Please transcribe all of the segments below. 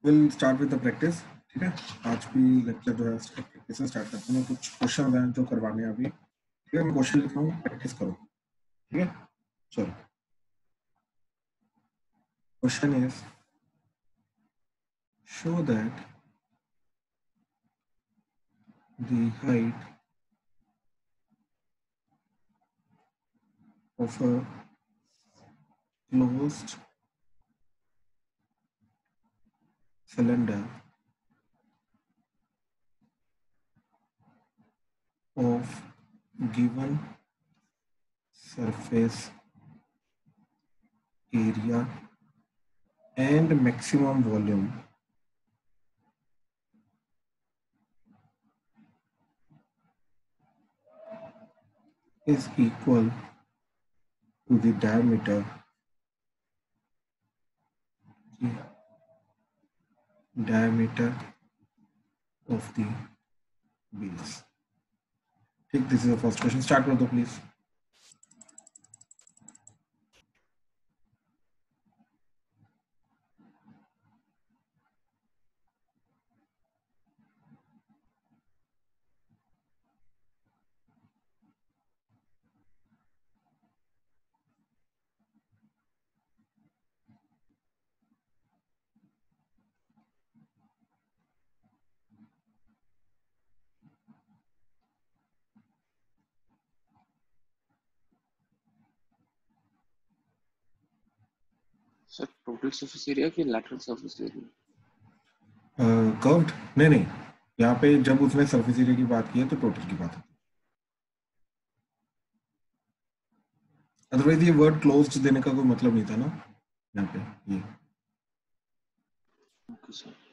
Will start with the practice. ठीक है, आज भी लेक्चर जो है प्रैक्टिस से स्टार्ट करते हैं। कुछ क्वेश्चन हैं जो करवाने हैं अभी। ठीक है, मैं क्वेश्चन लिख रहा हूँ, प्रैक्टिस करो। ठीक है, चलो। Question is show that the height of a closed cylinder of given surface area and maximum volume is equal to the diameter of the base. ठीक, this is the first question. Start कर दो please. Sir total surface area कि lateral surface area? Curved नहीं, यहाँ पे जब उसने surface area की बात की है तो टोटल की बात है। अदरवाइज ये वर्ड क्लोज्ड देने का कोई मतलब नहीं था ना यहाँ पे ये। Okay sir.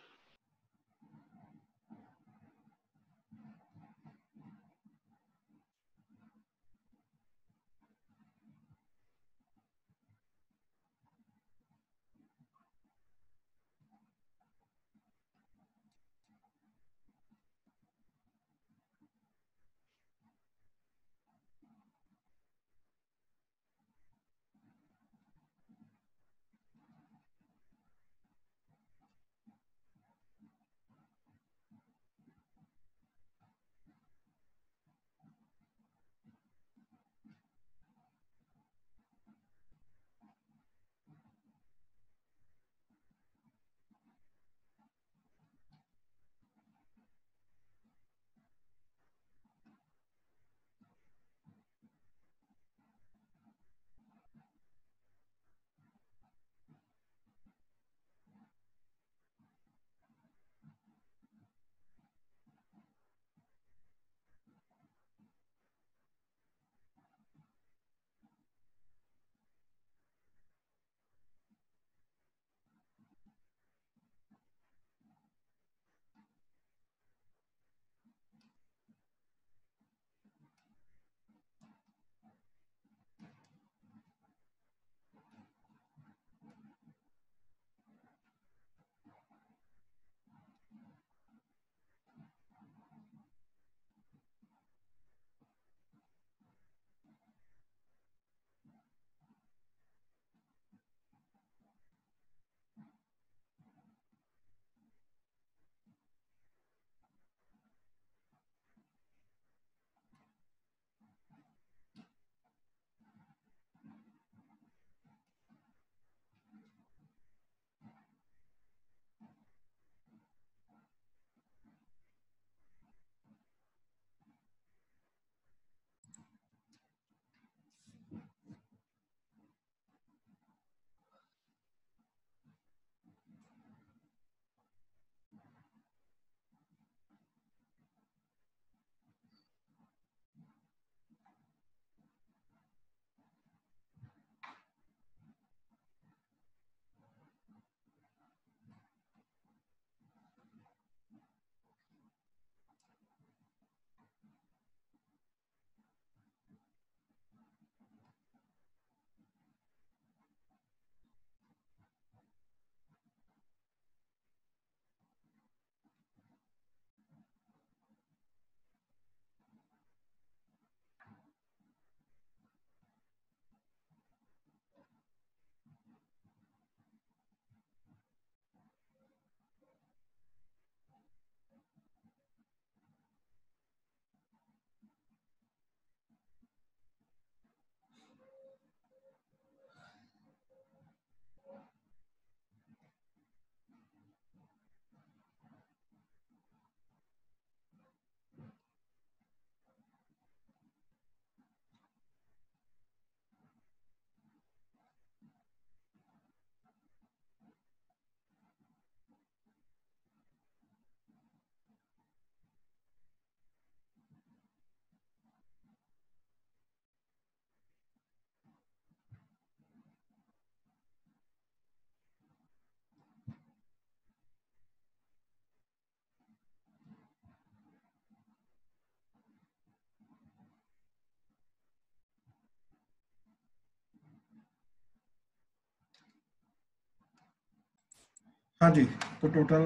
हाँ जी, तो टोटल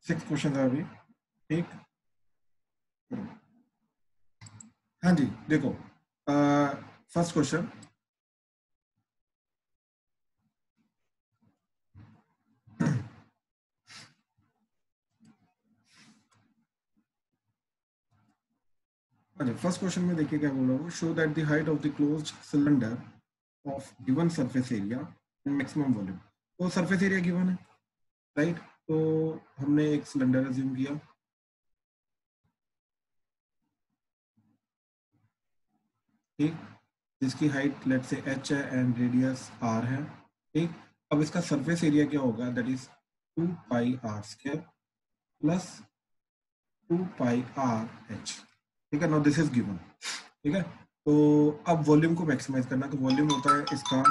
6 क्वेश्चन है अभी, ठीक। हाँ जी, देखो फर्स्ट क्वेश्चन, अच्छा फर्स्ट क्वेश्चन में देखिए क्या बोला हुआ, show that the height of the closed cylinder of given surface area and maximum volume. तो सरफेस एरिया गिवन है, राइट। तो हमने एक सिलेंडर अज्यूम किया, ठीक, जिसकी हाइट लेट से h है एंड रेडियस r है, ठीक। अब इसका सरफेस एरिया क्या होगा, that is 2 pi r square plus 2 pi r h, ठीक है। नाउ दिस इज गिवन, ठीक है। तो अब वॉल्यूम को मैक्सिमाइज करना, तो वॉल्यूम होता है इसका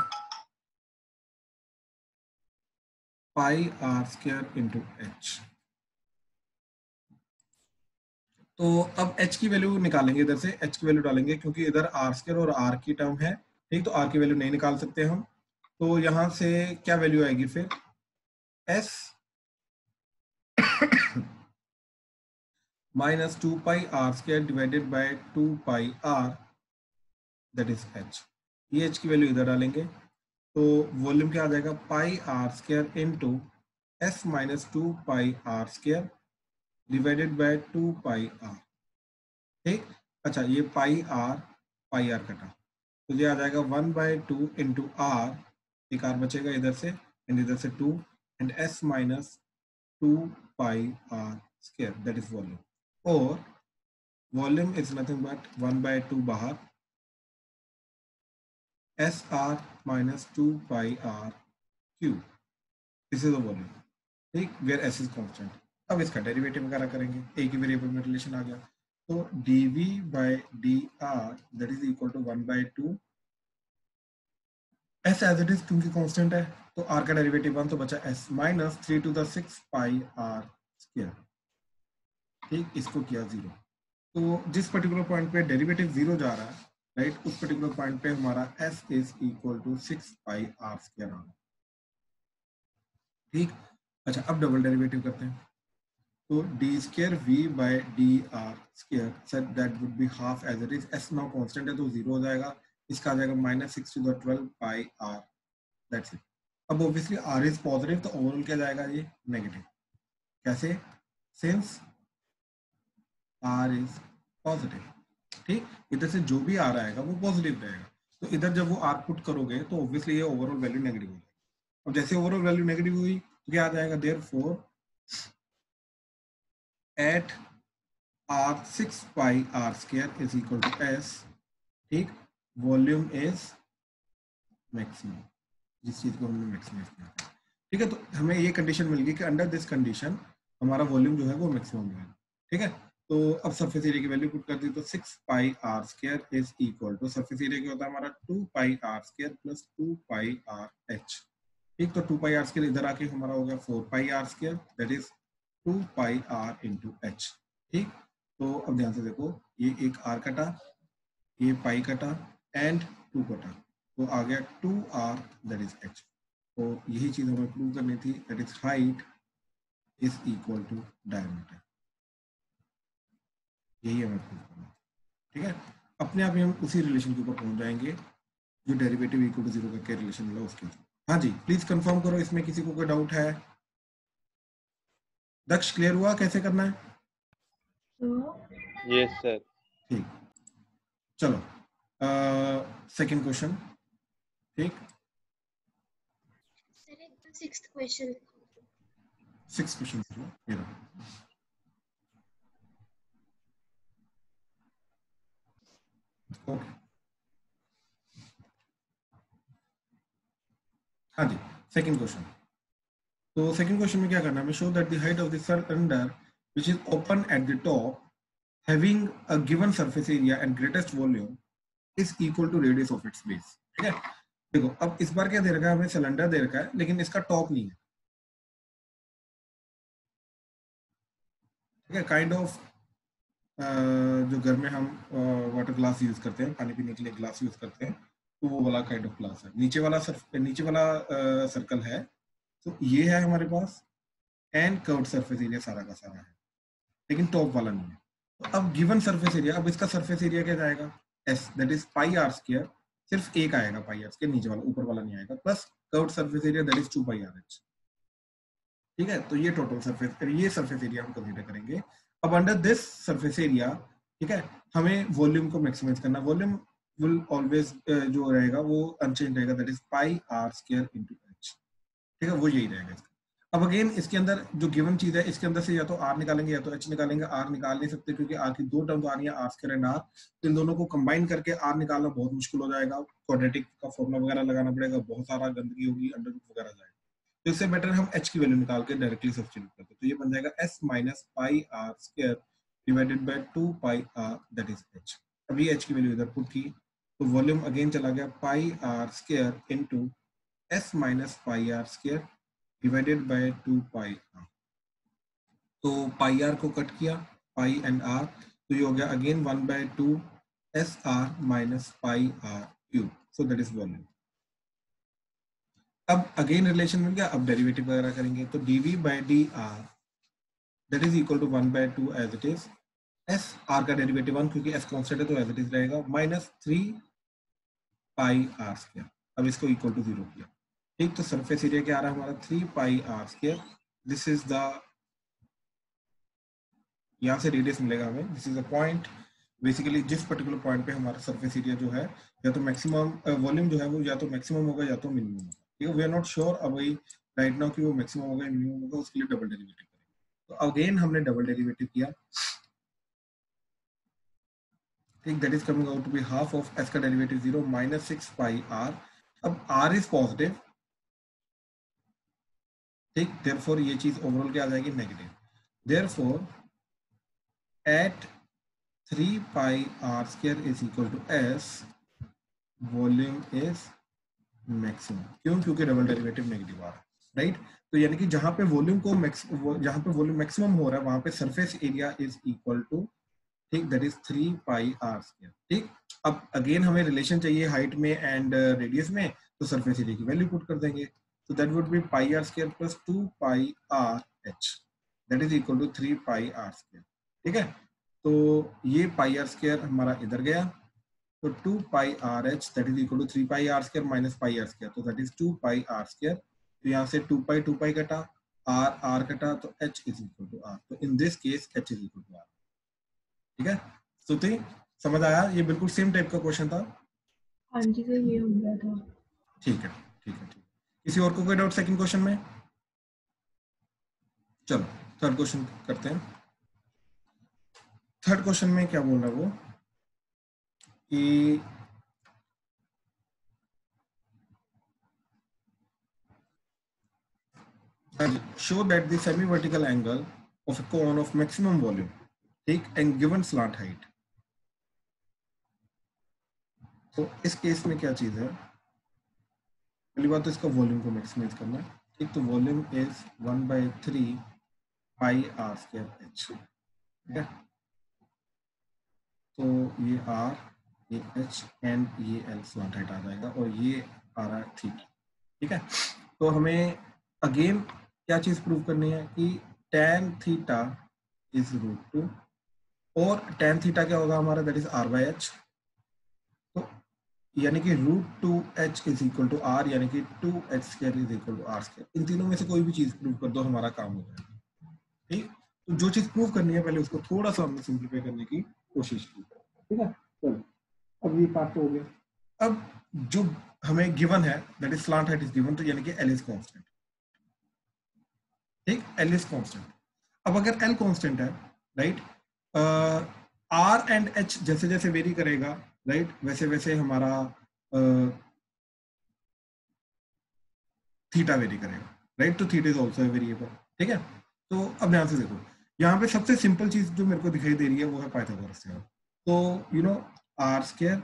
पाई r स्क्वायर इंटू h। तो अब h की वैल्यू निकालेंगे, इधर से h की वैल्यू डालेंगे क्योंकि इधर r स्क्वायर और r की टर्म है, ठीक। तो r की वैल्यू नहीं निकाल सकते हम, तो यहाँ से क्या वैल्यू आएगी फिर, s minus 2 pi r square divided by 2 pi r, that is h। ये h की वैल्यू इधर डालेंगे, तो वॉल्यूम क्या आ जाएगा, पाई r square into s minus 2 pi r square divided by 2 pi r, ठीक। अच्छा ये पाई r कटा, तो ये आ जाएगा 1/2 इंटू आर, एक आर बचेगा इधर से एंड इधर से 2 and s minus 2 pi r square, that is volume. और वॉल्यूम इज नथिंग बट 1/2 बाहर, S R minus 2 pi r cube, this is the volume, ठीक, वेयर एस इज कांस्टेंट। अब इसका डेरिवेटिव वगैरह करेंगे, एक ही वेरिएबल में रिलेशन आ गया, तो dv by dr that is equal to 1/2 S as it is क्योंकि कांस्टेंट है, तो r का डेरिवेटिव 1, तो बचा s minus 3 to the 6 pi r square, ठीक, इसको किया 0। तो जिस पर्टिकुलर पॉइंट पे डेरिवेटिव 0 जा रहा है, राइट, उस पर्टिकुलर पॉइंट पे हमारा s is equal to 6 pi r square आ रहा है, ठीक। अच्छा अब डबल डेरिवेटिव करते हैं, तो D square V by D R square set that would be half as it is, S now constant है तो 0 हो जाएगा, इसका आ जाएगा minus 6 to the 12 pi R, that's it. अब ऑब्वियसली आर इज पॉजिटिव, तो ओवरऑल क्या जाएगा ये नेगेटिव, कैसे, सिंस आर इज पॉजिटिव, ठीक, इधर से जो भी आर आएगा वो पॉजिटिव रहेगा, तो इधर जब वो आर पुट करोगे तो ऑब्वियसली ये ओवरऑल वैल्यू नेगेटिव हो जाएगी। अब जैसे ओवरऑल वैल्यू नेगेटिव हुई तो क्या आ जाएगा, therefore at r 6 pi r square is equal to s, ठीक, वॉल्यूम इज मैक्सिमम, जिस चीज को हमने मैक्सिमाइज किया था, ठीक है। तो हमें ये कंडीशन मिल गई कि अंडर दिस कंडीशन हमारा वॉल्यूम जो है वो मैक्सिमम है, ठीक है। तो अब सरफेस एरिया की वैल्यू पुट कर दी, तो 6 pi r square is equal to surface area क्या होता है हमारा 2 pi r square plus 2 pi r h, ठीक। तो 2 पाई r स्क्वायर इधर आके हमारा हो गया 4 पाई r square, that is 2 pi r into h, ठीक। तो अब ध्यान से देखो, ये एक r कटा, ये पाई कटा एंड 2 कटा, तो आ गया 2r दैट इज h। तो यही चीज हमें प्रूव करनी थी, that is height is equal to diameter, यही हमें प्रूव करना है, ठीक है। अपने आप ही हम उसी रिलेशन के ऊपर पहुंच जाएंगे जो डेरिवेटिव इक्वल टू 0 करके रिलेशन मिला उसके थ्रू। हाँ जी प्लीज कंफर्म करो, इसमें किसी को कोई डाउट है। दक्ष क्लियर हुआ कैसे करना है? यस सर। ठीक, चलो सेकंड क्वेश्चन, ठीक, सिक्स्थ क्वेश्चन। 6 क्वेश्चन ये रहा। ओके, हाँ जी सेकंड क्वेश्चन। तो सेकंड क्वेश्चन में क्या करना है, show that the height of the cylinder which is open at the top having a given surface area and greatest volume is equal to radius of its base, ठीक है। देखो अब इस बार क्या दे रखा है हमें, सिलेंडर दे रखा है लेकिन इसका टॉप नहीं है, ठीक है। काइंड ऑफ जो घर में हम वाटर ग्लास यूज करते हैं, पानी पीने के लिए ग्लास यूज करते हैं, तो वो वाला काइंड ऑफ ग्लास है, नीचे वाला सर्कल है, तो ये है हमारे पास, एंड कर्व्ड सरफेस एरिया सारा का सारा है, लेकिन टॉप वाला नहीं है। तो अब गिवन सरफेस एरिया, अब इसका सरफेस एरिया क्या जाएगा, S that is pi are square, सिर्फ एक आएगा पाई आर स्क्वायर, नीचे वाला ऊपर वाला नहीं आएगा, plus curved surface area that is 2 pi R H. ठीक है, तो ये टोटल सरफेस, ये सरफेस एरिया हम कंसीडर करेंगे। अब अंडर दिस सरफेस एरिया, ठीक है, हमें वॉल्यूम को मैक्सिमाइज करना। वॉल्यूम विल ऑलवेज जो रहेगा वो अनचेंज रहेगा, that is pi are square into H. ठीक है, वो यही रहेगा इसका। अब अगेन इसके अंदर जो गिवन चीज है, इसके अंदर से या तो आर निकालेंगे या तो एच निकालेंगे। आर निकाल नहीं सकते क्योंकि आर की दो टर्म तो आ रही है, आर स्क्वायर एंड आर, तो इन दोनों को कंबाइन करके आर निकालना बहुत मुश्किल हो जाएगा, क्वाड्रेटिक का फॉर्मूला वगैरह लगाना पड़ेगा, बहुत सारा गंदगी होगी, अंडर रूट वगैरह जाएगा। तो इससे बेटर हम एच की वैल्यू निकाल के डायरेक्टली सब्स्टिट्यूट करते हैं। तो ये बन जाएगा S minus pi are square divided by 2 pi R that is H. अभी एच की वैल्यू इधर पुट की तो वॉल्यूम अगेन चला गया pi are square into S minus pi are square divided by 2 pi are. तो पाई आर को cut किया, पाई एंड आर, तो ये हो गया again 1/2 S R minus pi are cube, so that is volume. अब अगेन रिलेशन मिल गया, अब डेरिवेटिव वगैरह करेंगे तो dv by D R that is equal to 1/2 as it is, S R का डेरिवेटिव 1 क्योंकि एस कांस्टेंट है तो एज इट इज रहेगा, माइनस 3 पाई आर स्क्वायर। अब इसको इक्वल टू 0 किया, ठीक, तो सरफेस एरिया क्या आ रहा है हमारा 3 pi are square. This is the, यहाँ से रेडियस मिलेगा हमें, this is a point, basically जिस पर्टिकुलर पॉइंट पे हमारा सरफेस एरिया जो है, या तो मैक्सिमम वॉल्यूम जो है वो या तो मैक्सिमम होगा या तो मिनिमम होगा। ठीक है, वी आर नॉट श्योर अभी राइट नाउ कि वो मैक्सिमम होगा या मिनिमम होगा, उसके लिए डबल डेरिवेटिव करेंगे। तो अगेन हमने डबल डेरिवेटिव किया, ठीक, that is coming out to be half of S का डेरिवेटिव 0 माइनस 6 पाई आर। अब आर इज पॉजिटिव, ठीक, देयरफॉर ये चीज ओवरऑल क्या आ जाएगी, negative. Therefore at 3 pi r square is equal to s, volume is maximum. क्यों, क्योंकि डबल डेरिवेटिव नेगेटिव आ रहा है, राइट। तो यानी कि जहां पे वॉल्यूम को जहां पे वॉल्यूम मैक्सिमम हो रहा है वहां पे surface area is equal to, ठीक, that is 3 pi are square. ठीक, अब अगेन हमें रिलेशन चाहिए हाइट में एंड रेडियस में, तो सरफेस एरिया की वैल्यू पुट कर देंगे, तो that would be pi are square plus 2 pi R H that is equal to 3 pi are square. ठीक है, तो ये पाई आर स्क्वायर हमारा इधर गया, तो 2 pi R H that is equal to 3 pi are square minus pi are square, तो that is 2 pi are square. तो यहाँ से 2 पाई कटा, आर आर कटा, तो H is equal to R, तो in this case H is equal to R. ठीक है, स्तुति समझ आया, ये बिल्कुल सेम टाइप का क्वेश्चन था। हाँ जी सर, ये हो गया था। ठीक है, ठीक है, ठीक। किसी और को कोई डाउट सेकंड क्वेश्चन में? चलो थर्ड क्वेश्चन करते हैं। थर्ड क्वेश्चन में क्या बोल रहा है वो कि show that the semi-vertical angle of a cone of maximum volume, ठीक, and given slant height। तो इस केस में क्या चीज है, पहली बात तो इसका वॉल्यूम को मैक्सिमाइज करना है, ठीक, तो volume is 1/3 pi are square H. ठीक है, तो ये आर, ये एच एंड ये एल स्लॉट हाइट आ जाएगा, और ये आ रहा है थीटा। ठीक है, तो हमें अगेन क्या चीज प्रूव करनी है कि tan थीटा इज √2, और tan थीटा क्या होगा हमारा, दैट इज r/h। तो यानी कि √2h is equal to r, यानी कि 2h² is equal to r²। इन तीनों में से कोई भी चीज प्रूव कर दो, हमारा काम हो जाएगा। ठीक, तो जो चीज प्रूव करनी है पहले उसको थोड़ा सा हमने सिंप्लीफाई करने की कोशिश की। ठीक है, चलो अब ये पार्ट तो हो गया। अब जो हमें गिवन है that is slant height is given, तो यानी कि एल इज कांस्टेंट। ठीक, एल इज कांस्टेंट। अब अगर एल कांस्टेंट है, राइट, आर एंड एच जैसे जैसे वेरी करेगा, राइट, वैसे वैसे हमारा थीटा वेरी करेगा, राइट, तो थीटा इज ऑल्सो वेरिएबल। ठीक है, तो अब ध्यान से देखो, यहाँ पे सबसे सिंपल चीज जो मेरे को दिखाई दे रही है वो है पाइथागोरस थ्योरम। तो you know R square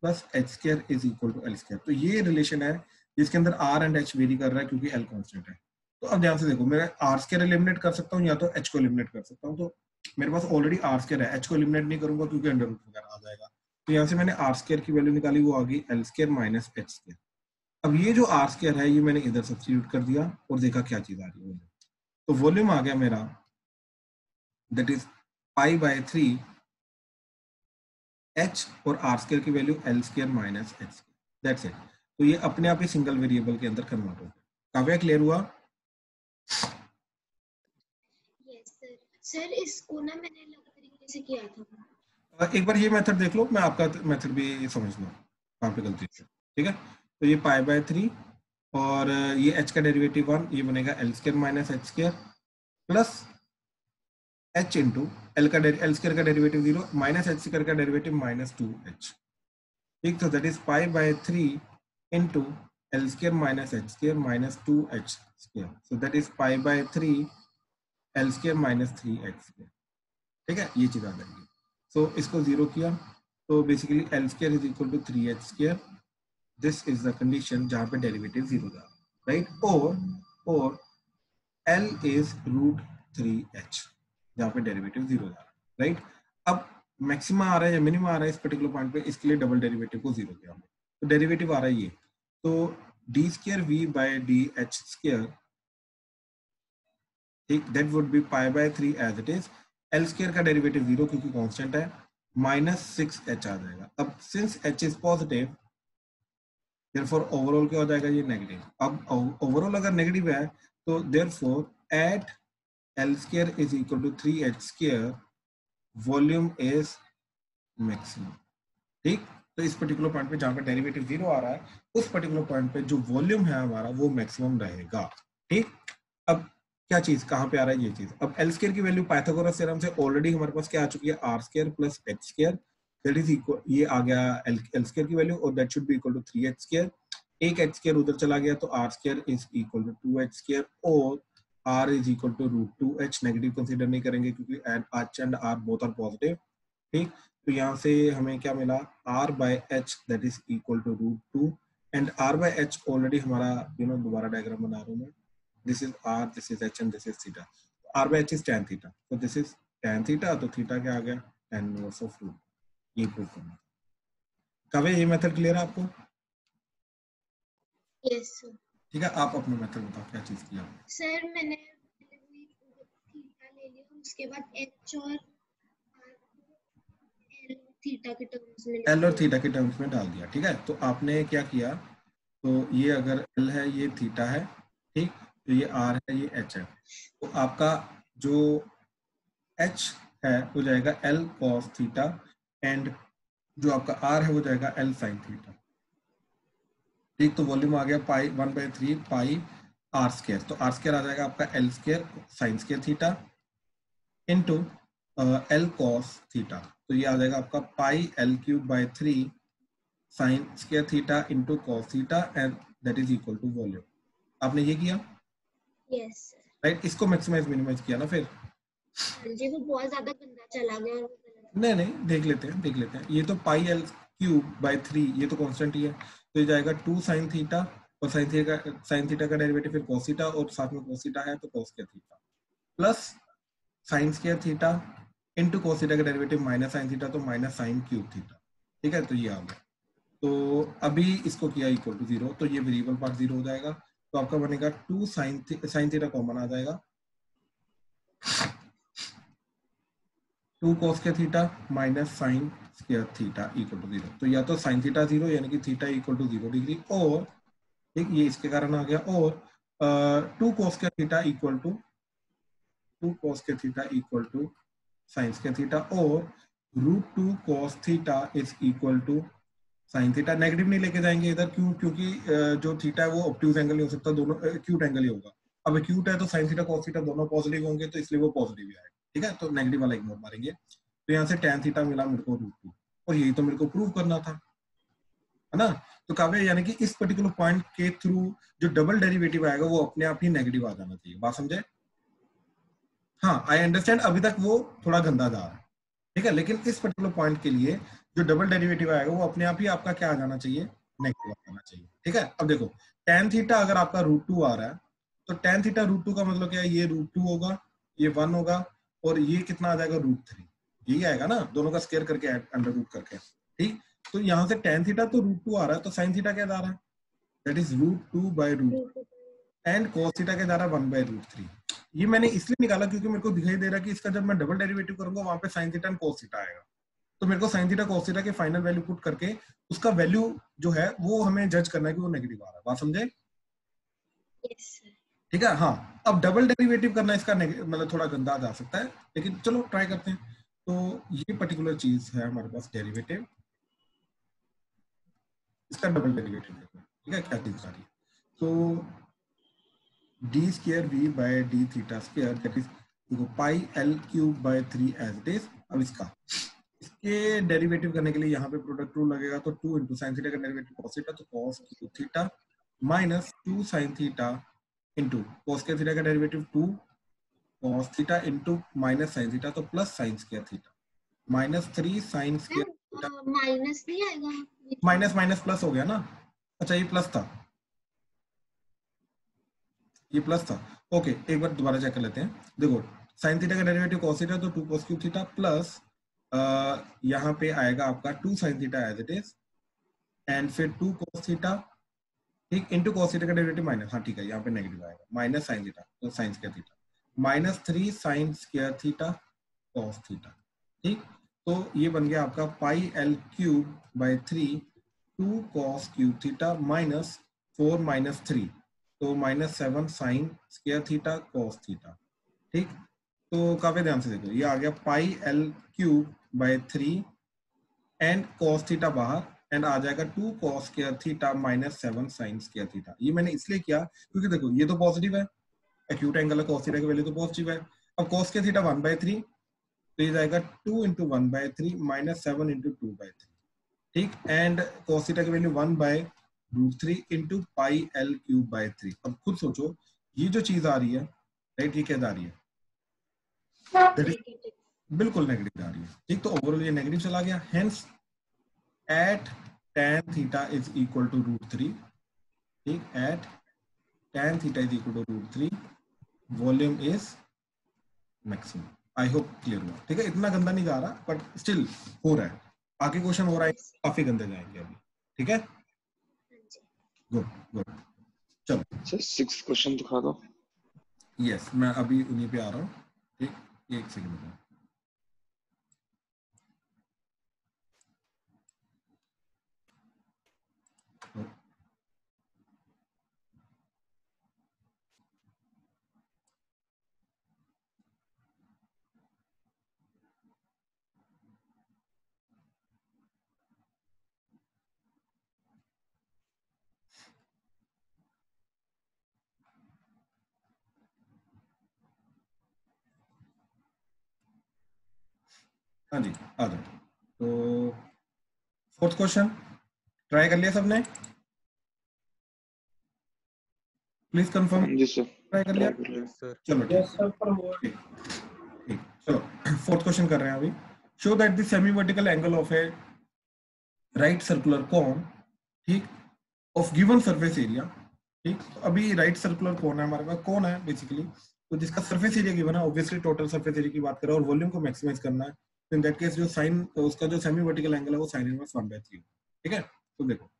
plus H square is equal to L square, तो ये रिलेशन है जिसके अंदर आर एंड एच वेरी कर रहा है क्योंकि एल कांस्टेंट है। तो अब ध्यान से देखो, मैं आर स्क्वायर एलिमिनेट कर सकता हूँ या तो एच को एलिमिनेट कर सकता हूँ, तो मेरे पास ऑलरेडी आर स्क्वायर है, एच को एलिमिनेट नहीं करूंगा क्योंकि अंडर रूट वगैरह आ जाएगा। तो यहाँ से मैंने आर स्क्वायर की वैल्यू निकाली, वो आ गई L square minus H square. अब ये जो आर स्क्वायर है ये मैंने इधर सब्स्टिट्यूट कर दिया और देखा क्या चीज आ रही है। तो वॉल्यूम आ गया मेरा that is pi by 3 h और r स्क्वायर की value l square minus h square, that's it. तो ये अपने आप ही सिंगल वेरिएबल के अंदर कन्वर्ट हो गया। काव्या क्लियर हुआ? Yes sir. सर इसको ना मैंने अलग तरीके से किया था। एक बार ये मेथड देख लो, मैं आपका मेथड भी समझ लूँ कहाँ पे गलती है, ठीक है। तो ये पाई बाय 3 और ये h का डेरिवेटिव 1, ये बनेगा l square minus h square plus h into l square का डेरिवेटिव 0 माइनस h स्क्वायर का डेरिवेटिव माइनस 2h, ठीक। तो that is pi by 3 into l square minus h square minus 2h square, so that is pi by 3 l square minus 3h square, ठीक है। ये चीज आ जाएगी। सो इसको जीरो किया तो basically l square is equal to 3h square, this is the condition जहां पे डेरिवेटिव 0 जा रहा है, राइट। और l इज रूट 3h जहां पे डेरिवेटिव 0 जा रहा है, राइट। अब मैक्सिमा आ रहा है या मिनिमा आ रहा है इस पर्टिकुलर पॉइंट पे, इसके लिए डबल डेरिवेटिव को 0 किया हमने, तो डेरिवेटिव आ रहा है ये, तो d square v by dh square, ठीक, that would be pi by 3 as it is, l square का डेरिवेटिव 0 क्योंकि कांस्टेंट है, माइनस 6h आ जाएगा। अब since h is positive therefore overall क्या हो जाएगा, ये नेगेटिव। अब ओवरऑल अगर नेगेटिव है तो therefore at l square is equal to 3h square volume is maximum, ठीक। तो इस पर्टिकुलर पॉइंट पे जहां पे डेरिवेटिव 0 आ रहा है, उस पर्टिकुलर पॉइंट पे जो वॉल्यूम है हमारा वो मैक्सिमम रहेगा, ठीक। अब क्या चीज कहां पे आ रहा है, ये चीज। अब l स्क्वायर की वैल्यू पाइथागोरस थ्योरम से ऑलरेडी हमारे पास क्या आ चुकी है, r square plus h square, that is equal, ये आ गया l स्क्वायर की वैल्यू, और that should be equal to 3h square. एक h स्क्वायर उधर चला गया तो r square is equal to 2h square, और r is equal to root 2h, negative consider नहीं करेंगे क्योंकि h and r both are positive, ठीक। तो यहाँ से हमें क्या मिला, r by h that is equal to root 2, and r by h already हमारा दोबारा डायग्राम बना रहा हूँ मैं, this is r, this is h and this is theta, r by h is tan theta, so this is tan theta, तो theta क्या आ गया, tan inverse of root, ये प्रूव करना। काव्य ये मेथड क्लियर है आपको? Yes sir. ठीक है, आप अपना मेथड बताओ क्या चीज किया। सर मैंने थीटा ले लिया, उसके बाद h और l थीटा के टर्म्स में l और थीटा के टर्म्स में डाल दिया, ठीक है। तो आपने क्या किया, तो ये अगर l है ये थीटा है, ठीक, तो ये r है ये h है, तो आपका जो h है वो जाएगा l cos थीटा, एंड जो आपका r है वो जाएगा l sin थीटा, ठीक। तो वॉल्यूम आ गया पाई 1/3 पाई r स्क्वायर, तो r स्क्वायर आ जाएगा आपका l square sin square theta into l cos theta, तो ये आ जाएगा आपका pi l cube by 3 sin square theta into cos theta, and that is equal to volume. आपने ये किया, यस सर। राइट। इसको मैक्सिमाइज मिनिमाइज किया ना फिर, जी वो बहुत ज्यादा गंदा चला गया और वो गलत। नहीं देख लेते हैं। ये तो पाई l क्यूब बाय 3, ये तो कांस्टेंट ही है, तो ये जाएगा 2 sin थीटा, और sin थीटा का डेरिवेटिव फिर cos थीटा, और साथ में cos थीटा है तो cos square theta, plus sin square theta into cos theta का डेरिवेटिव माइनस sin थीटा, तो माइनस sin क्यूब थीटा, ठीक है। तो ये आ गया, तो अभी इसको किया इक्वल टू 0, तो ये वेरिएबल पार्ट 0 हो जाएगा, तो आपका बनेगा 2 sin थीटा कॉमन आ जाएगा, 2 cos के theta minus sine square theta equal to 0, तो या तो साइन थीटा 0 यानी कि थीटा इक्वल टू 0 डिग्री, और ठीक ये इसके कारण आ गया, और 2 cos के थीटा इक्वल टू 2 cos के theta equal to sine square theta, और root 2 cos theta is equal to sine theta. Negative नहीं लेके जाएंगे इधर, क्यों, क्योंकि जो थीटा है वो ऑब्ट्यूज एंगल नहीं हो सकता, दोनों एक्यूट एंगल ही होगा। अब एक्यूट है तो साइन थीटा cos थीटा दोनों पॉजिटिव होंगे, तो इसलिए वो पॉजिटिव ही आएगा, ठीक है। तो नेगेटिव वाला इग्नोर मारेंगे, तो यहाँ से tan थीटा मिला मेरे को रूट 2, और यही तो मेरे को प्रूव करना था, है ना। तो काव्य यानी कि इस पर्टिकुलर पॉइंट के थ्रू जो डबल डेरिवेटिव आएगा वो अपने आप ही नेगेटिव आ जाना चाहिए, बात समझे? हाँ, आई अंडरस्टैंड, अभी तक वो थोड़ा गंदा जा रहा है, ठीक है, लेकिन इस पर्टिकुलर पॉइंट के लिए जो डबल डेरिवेटिव आएगा वो अपने आप ही आपका क्या आ जाना चाहिए, नेगेटिव आ जाना चाहिए, ठीक है। अब देखो tan थीटा अगर आपका रूट 2 आ रहा है, तो tan थीटा रूट 2 का मतलब क्या है, ये रूट 2 होगा, ये 1 होगा, और ये कितना आ जाएगा रूट 3, यही आएगा ना, दोनों का स्क्वायर करके अंडर रूट करके, ठीक। तो यहाँ से tan थीटा तो रूट 2 आ रहा है, तो sin थीटा क्या जा रहा है, that is root 2 by root, and cos theta क्या जा रहा है 1 बाय रूट 3। ये मैंने इसलिए निकाला क्योंकि मेरे को दिखाई दे रहा है कि इसका जब मैं डबल डेरिवेटिव करूंगा वहां पे sine theta and cos theta आएगा, तो मेरे को साइन थीटा कोस थीटा के फाइनल वैल्यू पुट करके उसका वैल्यू जो है वो हमें जज करना है कि वो नेगेटिव आ रहा है। बात समझे? Yes sir. ठीक है। हाँ, अब डबल डेरिवेटिव करना इसका मतलब थोड़ा गंदा जा सकता है, लेकिन चलो ट्राई करते हैं। तो ये पर्टिकुलर चीज है हमारे पास डेरिवेटिव, इसका डबल डेरिवेटिव करना है। ठीक है, क्या चीज आ रही है? तो D square V by D theta square that is pi L cube by 3 as it is. अब इसके डेरिवेटिव करने के लिए यहाँ पे प्रोडक्ट रूल लगेगा, तो 2 इंटू साइन थीटा का डेरिवेटिव कॉस थीटा, तो cos cube theta minus 2 sine theta into cos के थीटा का derivative 2 cos theta into minus sine theta, तो plus sine square theta minus 3 sine square theta. Minus नहीं आएगा? Minus minus plus हो गया ना? अच्छा, ये प्लस था, ये प्लस था। ओके, एक बार दोबारा चेक कर लेते हैं। देखो, साइन थीटा का डेरिवेटिव cos थीटा, तो 2 cos क्यूब थीटा प्लस यहाँ पे आएगा आपका 2 sine theta as it is, and फिर 2 cos थीटा, ठीक, इंटू cos थीटा का डेरिवेटिव माइनस, हाँ ठीक है, यहाँ पे नेगेटिव आएगा, माइनस साइन थीटा, तो sine square theta minus 3 sine square theta cos theta. ठीक, तो ये बन गया आपका pi L cube by 3 2 cos cube theta minus 4 minus 3, तो minus 7 sine square theta cos theta. ठीक, तो काफी ध्यान से देखो, ये आ गया पाई L cube by 3 and cos theta बाहर, एंड आ जाएगा 2 cos square theta minus 7 sine square theta. ये मैंने इसलिए किया क्योंकि देखो ये तो पॉजिटिव है, एक्यूट एंगल है, cos थीटा की वैल्यू तो पॉजिटिव है। अब cos स्क्वायर थीटा 1/3, तो ये जाएगा 2 इंटू 1/3 माइनस 7 इंटू 2/3। ठीक, एंड cos थीटा की value 1/√3 into pi L cube by 3। अब खुद सोचो, ये जो चीज आ रही है, राइट, ये क्या जा रही है? That is बिल्कुल नेगेटिव जा रही है। ठीक, तो ओवरऑल ये नेगेटिव चला गया, hence at tan theta is equal to √3। ठीक, at tan theta is equal to √3 volume is maximum. I hope clear हुआ। ठीक है, इतना गंदा नहीं जा रहा, बट स्टिल हो रहा है। आगे क्वेश्चन हो रहा है, काफी गंदे जाएंगे अभी। ठीक है, गुड गुड, चलो सर 6 क्वेश्चन दिखा दो। यस, मैं अभी उन्हीं पे आ रहा हूँ। ठीक, एक सेकंड। हाँ जी, आ जाओ। तो फोर्थ क्वेश्चन ट्राई कर लिया सबने? Please confirm. जी सर, ट्राई कर लिया? सर। चलो ठीक, ठीक, चलो फोर्थ क्वेश्चन कर रहे हैं अभी। Show that the semi vertical angle of A right circular cone, ठीक, ऑफ गिवन सरफेस एरिया। ठीक, तो अभी राइट सर्कुलर कोन है हमारे पास, कौन है बेसिकली, तो जिसका सरफेस एरिया गिवन है, ऑब्वियसली टोटल सरफेस एरिया की बात कर रहा है और वॉल्यूम को मैक्सिमाइज करना है। तो इन दैट केस जो साइन, उसका जो सेमी वर्टिकल एंगल है वो साइन इनवर्स 1/3। ठीक है, तो देखो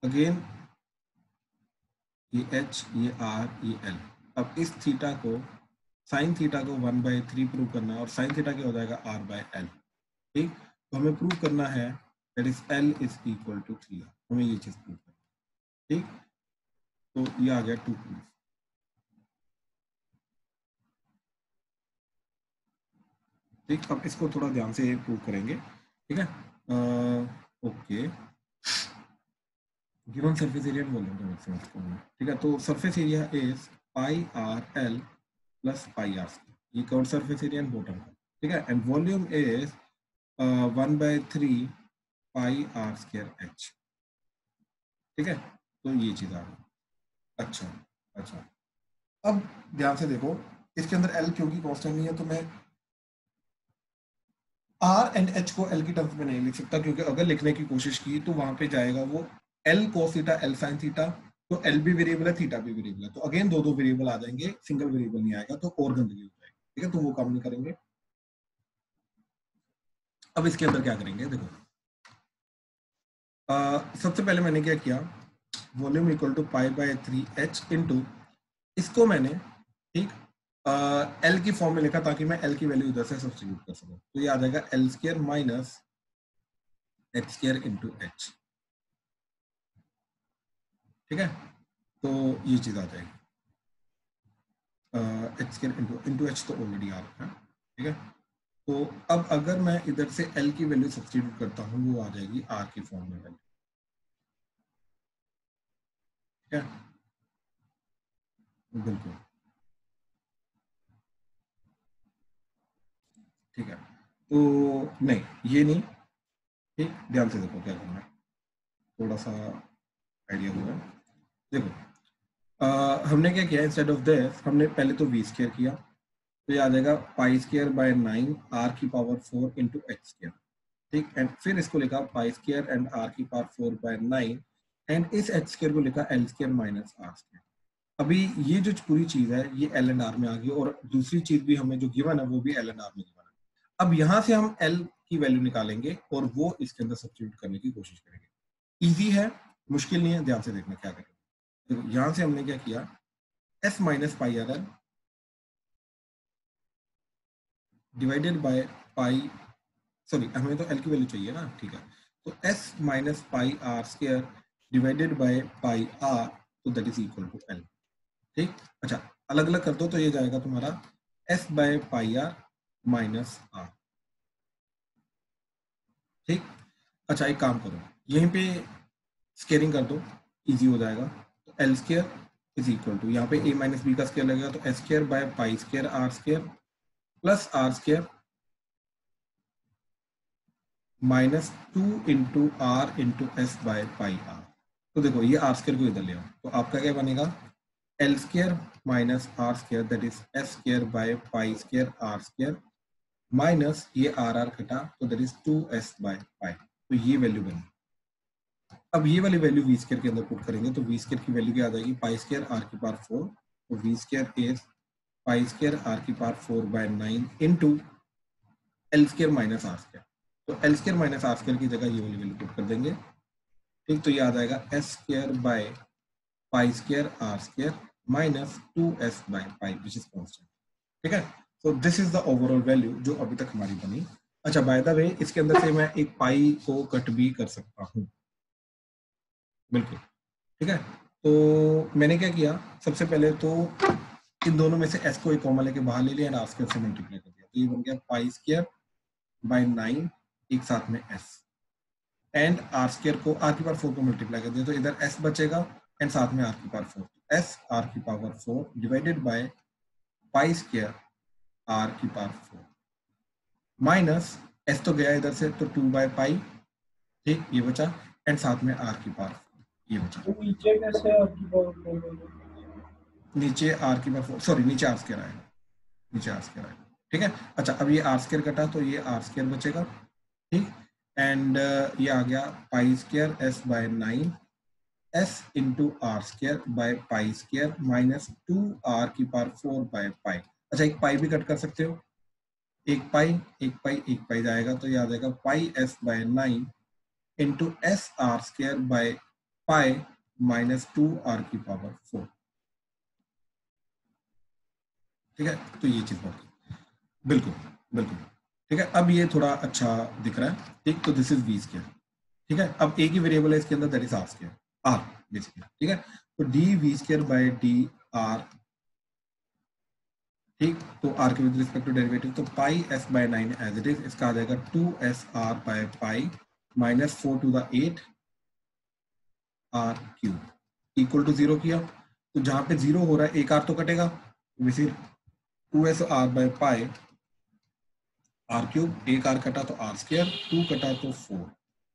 अगेन, ये एच, ये आर, ये एल। अब इस थीटा को, साइन थीटा को 1/3 प्रूव करना है, और साइन थीटा क्या हो जाएगा r/l। ठीक, तो हमें प्रूव करना है that is l is equal to 3r। हमें ये चीज प्रूव करना है। ठीक, तो ये आ गया 2 प्रूफ। ठीक, अब इसको थोड़ा ध्यान से प्रूव करेंगे। ठीक है, okay, given surface area volume का मैक्सिमम करना है। ठीक है, तो surface area is pi R L plus pi R, ये curve surface area and bottom का। ठीक है, and volume is 1/3 pi are square H. ठीक है, तो ये चीज आ गई। अच्छा अच्छा, अब ध्यान से देखो, इसके अंदर एल क्योंकि कांस्टेंट नहीं है, तो मैं आर एंड एच को एल की टर्म्स में नहीं लिख सकता, क्योंकि अगर लिखने की कोशिश की तो वहां पे जाएगा वो L cos theta L sine theta, तो एल भी वेरिएबल है, थीटा भी वेरिएबल है, तो अगेन दो दो वेरिएबल आ जाएंगे, सिंगल वेरिएबल नहीं आएगा, तो और गंदगी हो जाएगी। ठीक है, तो वो काम नहीं करेंगे। अब इसके अंदर क्या करेंगे, देखो सबसे पहले मैंने क्या किया, volume equal to pi by 3h into, इसको मैंने ठीक एल की फॉर्म में लिखा ताकि मैं एल की वैल्यू इधर से सब्स्टिट्यूट कर सकूं। तो ये आ जाएगा L square minus H square into H. ठीक है, तो ये चीज आ जाएगी एच स्क्वायर इंटू एच, तो ऑलरेडी आ रहा है। ठीक है, तो अब अगर मैं इधर से एल की वैल्यू सब्स्टिट्यूट करता हूँ वो आ जाएगी आर की फॉर्म में वैल्यू। ठीक है, बिल्कुल ठीक है, तो नहीं ये नहीं, ठीक ध्यान से देखो क्या करना है, थोड़ा सा आइडिया हुआ है। देखो हमने क्या किया, इंस्टेड ऑफ दिस हमने पहले तो वी स्क्वायर किया, तो ये आ जाएगा पाई स्क्वायर बाय 9 आर की पावर 4 इंटू एच स्क्वायर। ठीक, एंड फिर इसको लिखा पाई स्क्वायर एंड आर की पावर 4 बाय 9, एंड इस एच स्क्वायर को लिखा L square minus R square. अभी ये जो पूरी चीज है ये एल एंड आर में आ गई, और दूसरी चीज भी हमें जो गिवन है वो भी एल एंड आर में गिवन है। अब यहाँ से हम एल की वैल्यू निकालेंगे और वो इसके अंदर सब्स्टिट्यूट करने की कोशिश करेंगे। इजी है, मुश्किल नहीं है, ध्यान से देखना क्या करेंगे। देखो यहाँ से हमने क्या किया, S minus pi R L divided by pi, sorry हमें तो एल की वैल्यू चाहिए ना, ठीक है, तो S minus pi are square divided by pi are, तो that is equal to L. ठीक, अच्छा अलग अलग कर दो तो ये जाएगा तुम्हारा S by pi R minus R. ठीक, अच्छा एक काम करो, यहीं पे स्केयरिंग कर दो, इजी हो जाएगा। तो L square is equal to, यहाँ पे ए माइनस बी का स्केयर लगेगा, तो s square by pi square r square plus r square minus 2 into r into s by pi are. तो देखो ये आर स्केयर को इधर ले आओ, तो आपका क्या बनेगा, l square minus are square that is s square by pi square r square minus ये आर आर कटा, तो दैट इज 2s बाय पाई। तो ये वैल्यू बनी। अब ये वाली वैल्यू वी स्केयर के अंदर पुट करेंगे, तो वी स्केयर की वैल्यू क्या आ जाएगी, पाई स्केयर आर की पावर 4, तो V square is pi square R की power 4 by 9 into L square minus are square. तो L square minus are square की जगह ये वाली वैल्यू पुट कर देंगे। ठीक, तो ये आ जाएगा s square by pi square r square minus 2s by pi which is constant. ठीक है, तो this is the overall value जो अभी तक हमारी बनी। अच्छा बाय द वे इसके अंदर से मैं एक पाई को कट भी कर सकता हूँ, बिल्कुल। ठीक है, तो मैंने क्या किया, सबसे पहले तो इन दोनों में से एस को एक कॉमन लेके बाहर ले लिया एंड आर स्क्वायर से मल्टीप्लाई कर दिया, तो ये बन गया पाई स्क्वायर बाय 9 एक साथ में एस, एंड आर स्क्वायर को आर की पावर 4 को मल्टीप्लाई कर दिया, तो इधर एस बचेगा एंड साथ में आर की पावर 4, एस आर की power 4 divided by pi square r की पावर 4 माइनस एस तो गया इधर से, तो 2 बाय पाई, ठीक ये बचा, एंड साथ में आर की पावर ये बचा। नीचे कैसे आर की पावर, नीचे आर की पावर 4, सॉरी नीचे आर स्क्वायर आएगा, नीचे आर स्क्वायर आएगा। ठीक है, अच्छा अब ये आर स्क्वायर कटा तो ये आर स्क्वायर बचेगा। ठीक, एंड ये आ गया pi square s by 9 s into r square by pi square minus 2 are की पावर 4 बाय पाई। अच्छा एक पाई भी कट कर सकते हो, एक पाई एक पाई एक पाई जाएगा, तो ये आ जाएगा pi S by 9 into S R square by pi minus 2 are की पावर 4। ठीक है, तो ये चीज बात बिल्कुल बिल्कुल। ठीक है, अब ये थोड़ा अच्छा दिख रहा है। ठीक, तो दिस इज वी स्क्वायर। ठीक है, अब एक ही वेरिएबल है इसके अंदर, that is R square, R basically. ठीक है, तो D V square by D R. ठीक, तो आर के विद रिस्पेक्ट टू डेरिवेटिव, तो pi S by 9 as it is, इसका आ जाएगा 2s are by pi minus 4 to the 8 R cube equal to 0 किया, तो जहां पे 0 हो रहा है एक आर तो कटेगा, फिर 2s are by pi are cube, एक आर कटा तो आर स्क्वायर, 2 कटा तो 4,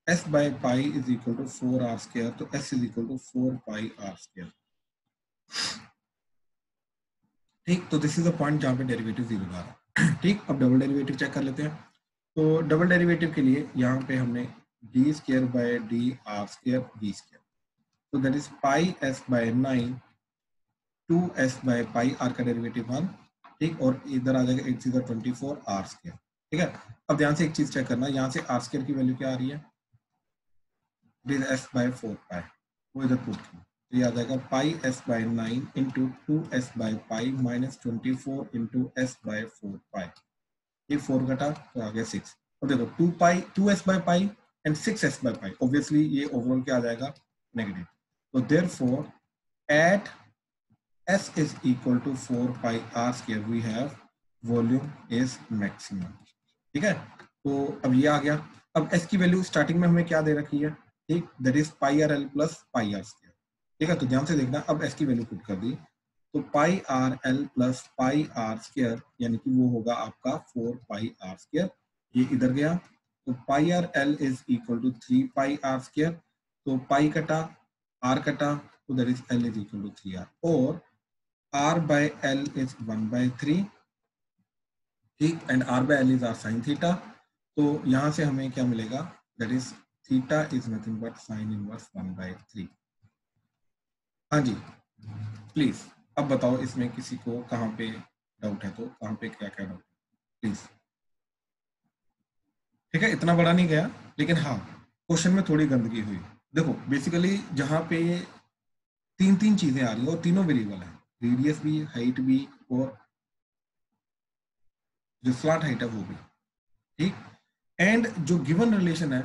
s by pi is equal to 4 r square, तो s is equal to 4 pi are square. ठीक, तो दिस इज द पॉइंट जहां पे डेरिवेटिव 0 आ रहा है। ठीक, अब डबल डेरिवेटिव चेक कर लेते हैं। तो डबल डेरिवेटिव के लिए यहाँ पे हमने d square by D R square v square, तो that is pi S by 9 2s by pi r का डेरिवेटिव 1। ठीक, और इधर आ जाएगा 8 सीधा 24 आर स्क्वायर। ठीक है, अब ध्यान से एक चीज चेक करना, यहाँ से आर स्क्वायर की वैल्यू क्या आ रही है, it is s by 4 pi, वो इधर पुट किया तो ये आ जाएगा पाई s by 9 into 2s by pi minus 24 into s by 4 pi, ये 4 घटा तो आ गया 6। अब देखो 2 pi 2s by pi and 6s by pi, obviously ये ओवरऑल क्या आ जाएगा नेगेटिव, तो therefore at s is equal to 4 pi r square we have volume is maximum, ठीक है। तो अब ये आ गया, अब s की वैल्यू स्टार्टिंग में हमें क्या दे रखी है, ठीक, that is pi R L plus pi are square, ठीक है। तो ध्यान से देखना, अब s की वैल्यू पुट कर दी तो pi R L plus pi are square यानी कि वो होगा आपका 4 पाई आर स्क्वायर, ये इधर गया तो pi are l is equal to 3 pi are square, तो पाई कटा आर कटा तो that is l is equal to 3 r, और r by l is 1 by 3, ठीक, and r by l is r sin theta, तो यहां से हमें क्या मिलेगा, that is theta is nothing but sine inverse 1 by 3। हाँ जी प्लीज अब बताओ इसमें किसी को कहाँ पे डाउट है, तो कहाँ पे क्या क्या डाउट है प्लीज, ठीक है। इतना बड़ा नहीं गया लेकिन हाँ क्वेश्चन में थोड़ी गंदगी हुई। देखो बेसिकली जहाँ पे तीन तीन चीजें आ रही है और तीनों वेरिएबल है, रेडियस भी, हाइट भी, और जो स्लॉट हाइट है वो भी, ठीक, एंड जो गिवन रिलेशन है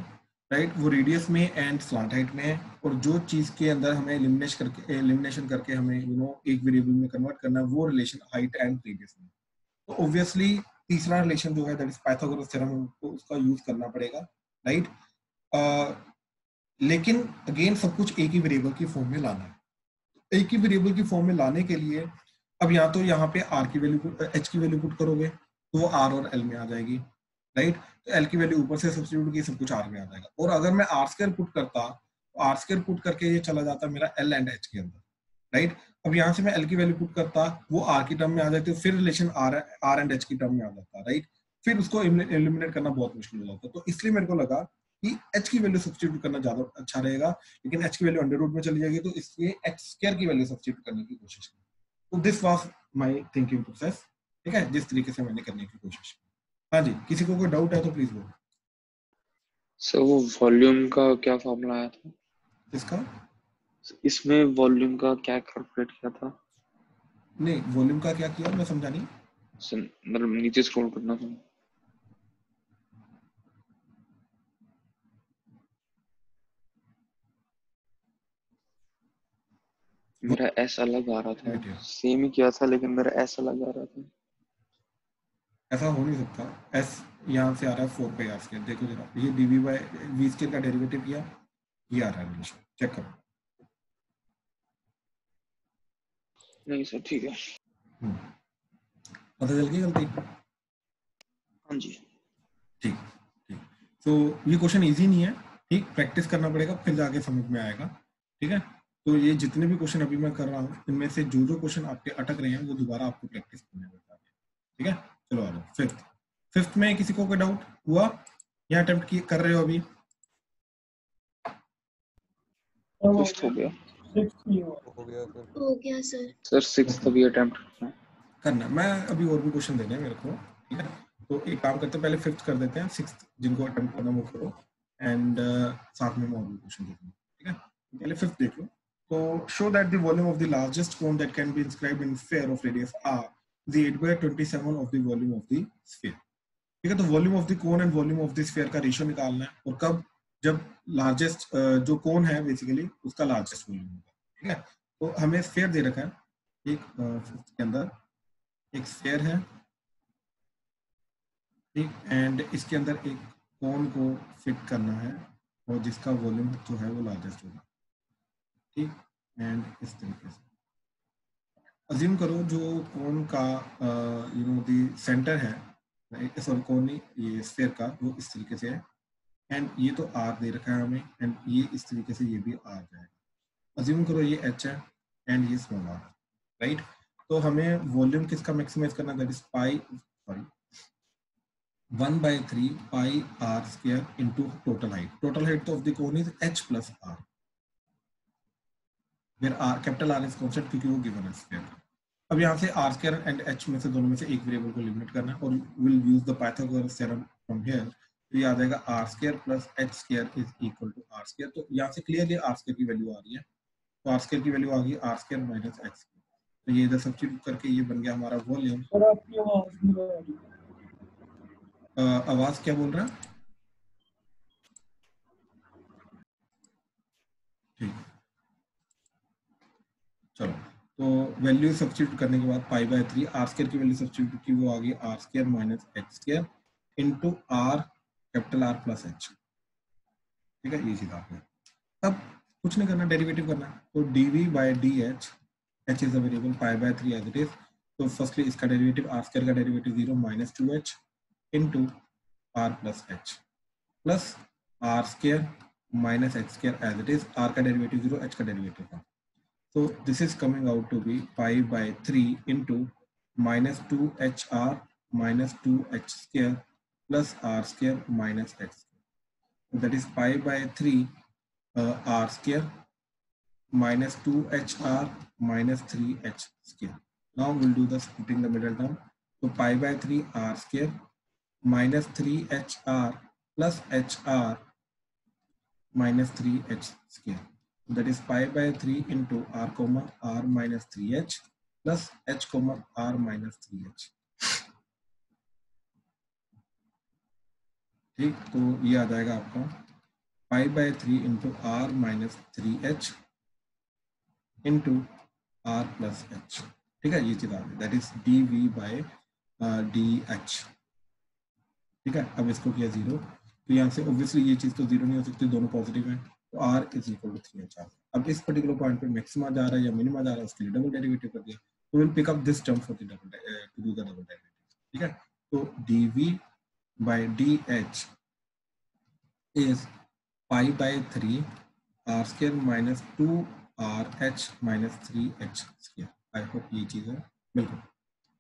राइट वो रेडियस में एंड स्लॉट हाइट में है, और जो चीज के अंदर हमें एलिमिनेशन करके हमें एक वेरिएबल में कन्वर्ट करना है वो रिलेशन हाइट एंड रेडियस में, तो ऑब्वियसली तीसरा रिलेशन जो है दैट इज पाइथागोरस थ्योरम, हमको उसका यूज करना पड़ेगा, राइट। लेकिन अगेन सब कुछ एक ही वेरिएबल की फॉर्म में लाना है, एक ही वेरिएबल की फॉर्म में लाने के लिए अब या तो यहाँ पे आर की वैल्यू एच की वैल्यू पुट करोगे तो वो आर और एल में आ जाएगी, राइट, तो एल की वैल्यू ऊपर से सब्स्टिट्यूट की सब कुछ आर में आ जाएगा, और अगर मैं आर स्क्वायर पुट करता तो आर स्क्वायर पुट करके ये चला जाता मेरा एल एंड एच के अंदर, राइट। अब यहाँ से मैं एल की वैल्यू पुट करता वो आर की टर्म में आ जाती है, फिर रिलेशन आर एंड एच की टर्म में आ जाता, राइट, फिर उसको एलिमिनेट करना बहुत मुश्किल हो जाता, तो इसलिए मेरे को लगा कि h की वैल्यू सब्स्टिट्यूट करना ज्यादा अच्छा रहेगा, लेकिन h की वैल्यू अंडर रूट में चली जाएगी, तो इसलिए x स्क्वायर की वैल्यू सब्स्टिट्यूट करने की कोशिश की। तो this was my thinking process, ठीक है, जिस तरीके से मैंने करने की कोशिश की। हाँ जी, किसी को कोई डाउट है तो प्लीज बोलो। सर वो वॉल्यूम का क्या फॉर्मूला आया था इसका इसमें, वॉल्यूम का क्या कैलकुलेट किया था? नहीं, वॉल्यूम का क्या किया मैं समझा नहीं। मतलब नीचे स्क्रॉल करना था। मेरा एस अलग आ रहा था, सेम ही किया था लेकिन मेरा एस अलग आ रहा था। ऐसा हो नहीं सकता, एस यहाँ से आ रहा है 4 पाई आर स्क्वायर, देखो जरा ये डीवी बाय वी स्क्वायर का डेरिवेटिव किया, ये आ रहा है रिलेशन, चेक करो। नहीं सर ठीक है। पता चल गई गलती? हाँ जी ठीक ठीक। तो ये क्वेश्चन इजी नहीं है, ठीक, प्रैक्टिस करना पड़ेगा फिर जाके समझ में आएगा, ठीक है। तो ये जितने भी क्वेश्चन अभी मैं कर रहा हूँ इनमें से जो जो क्वेश्चन आपके अटक रहे हैं वो दोबारा आपको प्रैक्टिस करने पड़ता है, ठीक है। चलो आ जाओ फिफ्थ में किसी को कोई डाउट हुआ या अटेम्प्ट कर रहे हो अभी? हो गया हो गया सर। सिक्स्थ अभी अटेम्प्ट करना, मैं अभी और भी क्वेश्चन देने हैं मेरे को, ठीक है। तो एक काम करते हैं, पहले फिफ्थ कर देते हैं, सिक्स्थ जिनको अटेम्प्ट करना वो करो, एंड साथ में और भी क्वेश्चन देते हैं, ठीक है। पहले फिफ्थ देख लो। तो show that the volume of the largest cone that can be inscribed in sphere of radius r is 8/27 of the volume of the sphere, ठीक है। तो volume of the cone and volume of the sphere का ratio निकालना है, और कब, जब largest जो कोन है बेसिकली उसका लार्जेस्ट वॉल्यूम होगा, ठीक है। तो हमें स्फीयर दे रखा है एक के अंदर, एक स्फीयर है, ठीक, एंड इसके अंदर एक कोन को फिट करना है और जिसका वॉल्यूम जो है वो लार्जेस्ट होगा, ठीक, एंड इस तरीके से अज्यूम करो जो कोन का दी सेंटर है, सॉरी कोन नहीं, ये स्फीयर का, वो इस तरीके से है, एंड ये तो आर दे रखा है हमें, एंड ये इस तरीके से ये भी आ जाएगा। अज्यूम करो ये एच है एंड ये स्मॉल आर, राइट। तो हमें वॉल्यूम किसका मैक्सिमाइज करना है, that is pi, sorry 1/3 pi are square into total height. Total height of the cone is h plus r, where R capital R is constant क्योंकि वो given है square का। अब यहाँ से आर स्क्वायर एंड एच में से दोनों में से एक वेरिएबल को एलिमिनेट करना है, और will use the Pythagoras theorem from here, तो ये आ जाएगा r square plus H square is equal to r square. तो यहाँ से क्लियरली आर स्क्वायर की वैल्यू आ रही है, तो आर स्क्वायर की वैल्यू आ गई r square minus x square. तो ये इधर सब्स्टिट्यूट करके ये बन गया हमारा वॉल्यूम। सर आपकी आवाज नहीं आ रही। आवाज क्या बोल रहा है? ठीक, चलो तो वैल्यू सब्स्टिट्यूट करने के बाद पाई बाय 3 आर स्क्वायर की वैल्यू सब्स्टिट्यूट की, वो आ गई r square minus x square into r capital R plus h. ठीक है, ये सीधा आपने अब कुछ नहीं करना, डेरिवेटिव करना है। तो dv by dh, h is a variable, pi by 3 as it is. तो फर्स्टली इसका डेरिवेटिव आर स्क्वायर का derivative 0 minus 2h into r plus h plus r square minus x square as it is, r का derivative 0, h का derivative 1। So this is coming out to be pi by 3 into minus 2hr minus 2h square plus r square minus x square. So that is pi by 3 r square minus 2hr minus 3h square. Now we'll do the splitting the middle term. So pi by 3 r square minus 3hr plus hr minus 3h square. That is pi by 3 into r comma r minus 3h plus h comma r minus 3h। ठीक, तो ये आ जाएगा आपका pi by 3 into r minus 3h into r plus h। ठीक है, ये चीज आ गई, that is dv by dh। ठीक है, अब इसको किया 0, तो यहाँ से ऑब्वियसली ये चीज तो 0 नहीं हो सकती, दोनों पॉजिटिव है, तो r is equal to 3h। अब इस पर्टिकुलर पॉइंट पे मैक्सिमा जा रहा है या मिनिमा जा रहा है, उसके लिए डबल डेरिवेटिव कर दिया। तो will pick up this term for the double to do the double derivative. ठीक है, तो dv by dh is pi by 3 r square minus 2rh minus 3h square. I hope ये चीज है बिल्कुल।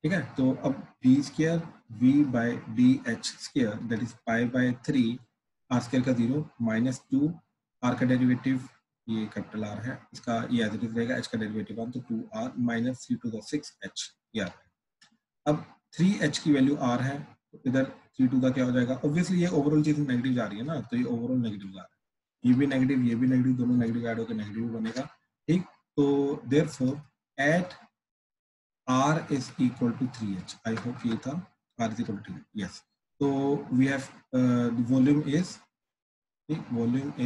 ठीक है, तो अब d square v by dh square that is pi by 3 r square का 0 माइनस 2 r का डेरिवेटिव ये कैपिटल R है, इसका ये एज इट इज रहेगा, h का डेरिवेटिव 1, तो 2r minus 3 to the 6h ये आ रहा है। अब 3h की वैल्यू r है, तो इधर 3 टू द क्या हो जाएगा, ऑब्वियसली ये ओवरऑल चीज नेगेटिव जा रही है ना, तो ये ओवरऑल नेगेटिव जा रहा है, ये भी नेगेटिव ये भी नेगेटिव, दोनों नेगेटिव ऐड होकर नेगेटिव बनेगा। ठीक, तो therefore at r is equal to 3h। I hope ये था r is equal to 3h। yes, so we have the volume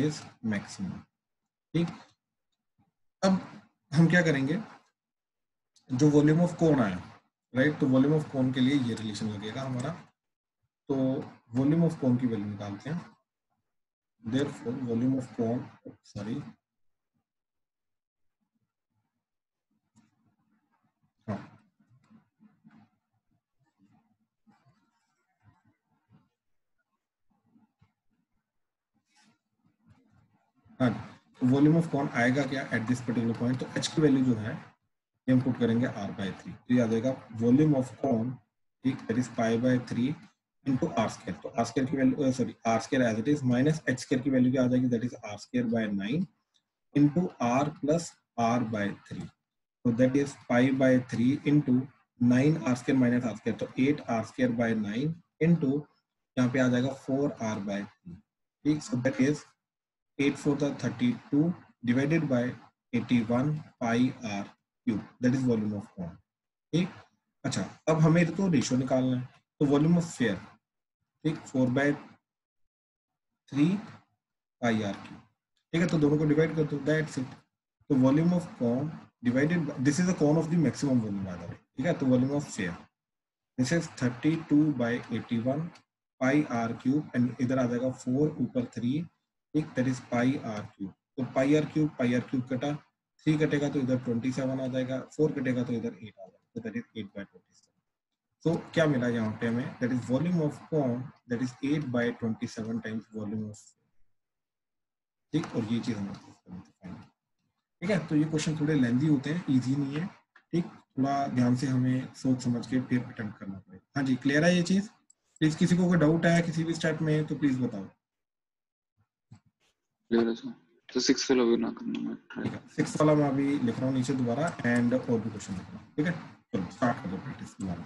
is maximum। ठीक, अब हम क्या करेंगे, जो वॉल्यूम ऑफ कोन आया राइट, तो वॉल्यूम ऑफ कोन के लिए ये रिलेशन लगेगा हमारा, तो वॉल्यूम ऑफ कोन की वैल्यू निकालते हैं। Therefore volume of cone, sorry हाँ, वॉल्यूम ऑफ कोन आएगा क्या एट दिस पर्टिकुलर पॉइंट, तो h की वैल्यू जो है ये हम पुट करेंगे r बाय 3, तो ये आ जाएगा वॉल्यूम ऑफ कोन। ठीक, that is pi by 3 into r square, तो r स्क्वायर की value sorry r square as it is minus h square की वैल्यू क्या आ जाएगी, that is r square by 9 into r plus r by 3, तो that is pi by 3 into 9 r square minus r square, तो 8 r square by 9 into यहाँ पे आ जाएगा 4 r by 3। ठीक, so that is 8 4 the 32 divided by 81 pi r cube, that is volume of cone। ठीक, अच्छा अब हमें तो रेशियो निकालना है, तो वॉल्यूम ऑफ फेयर, ठीक 4 by 3 pi r cube। ठीक है, तो दोनों को डिवाइड कर दो, दैट्स इट। तो volume of cone divided by, this is the cone of the maximum volume by the way. ठीक है, तो volume of sphere this is 32 by 81 pi r cube, and इधर आ जाएगा 4 ऊपर 3, ठीक, that is pi are cube, तो pi are cube कटा, 3 कटेगा तो इधर 27 आ जाएगा, 4 कटेगा तो इधर 8 आ जाएगा, तो दैट इज 8 by 27। तो क्या मिला यहाँ पे हमें, that is volume of cone, that is 8 by 27 times volume of. ठीक, और ये चीज हमें ठीक है, तो ये क्वेश्चन थोड़े लेंथी होते हैं, इजी नहीं है। ठीक, थोड़ा ध्यान से हमें सोच समझ के फिर अटेम्प्ट करना पड़ेगा। हाँ जी, क्लियर है ये चीज? प्लीज किसी को कोई डाउट है किसी भी स्टेप में तो प्लीज बताओ। तो 6 वाला भी ना करना मैं, ठीक है, 6 वाला मैं अभी लिख रहा हूँ नीचे दोबारा, एंड और भी क्वेश्चन लिख रहा हूँ। ठीक है, चलो स्टार्ट कर दो प्रैक्टिस दोबारा।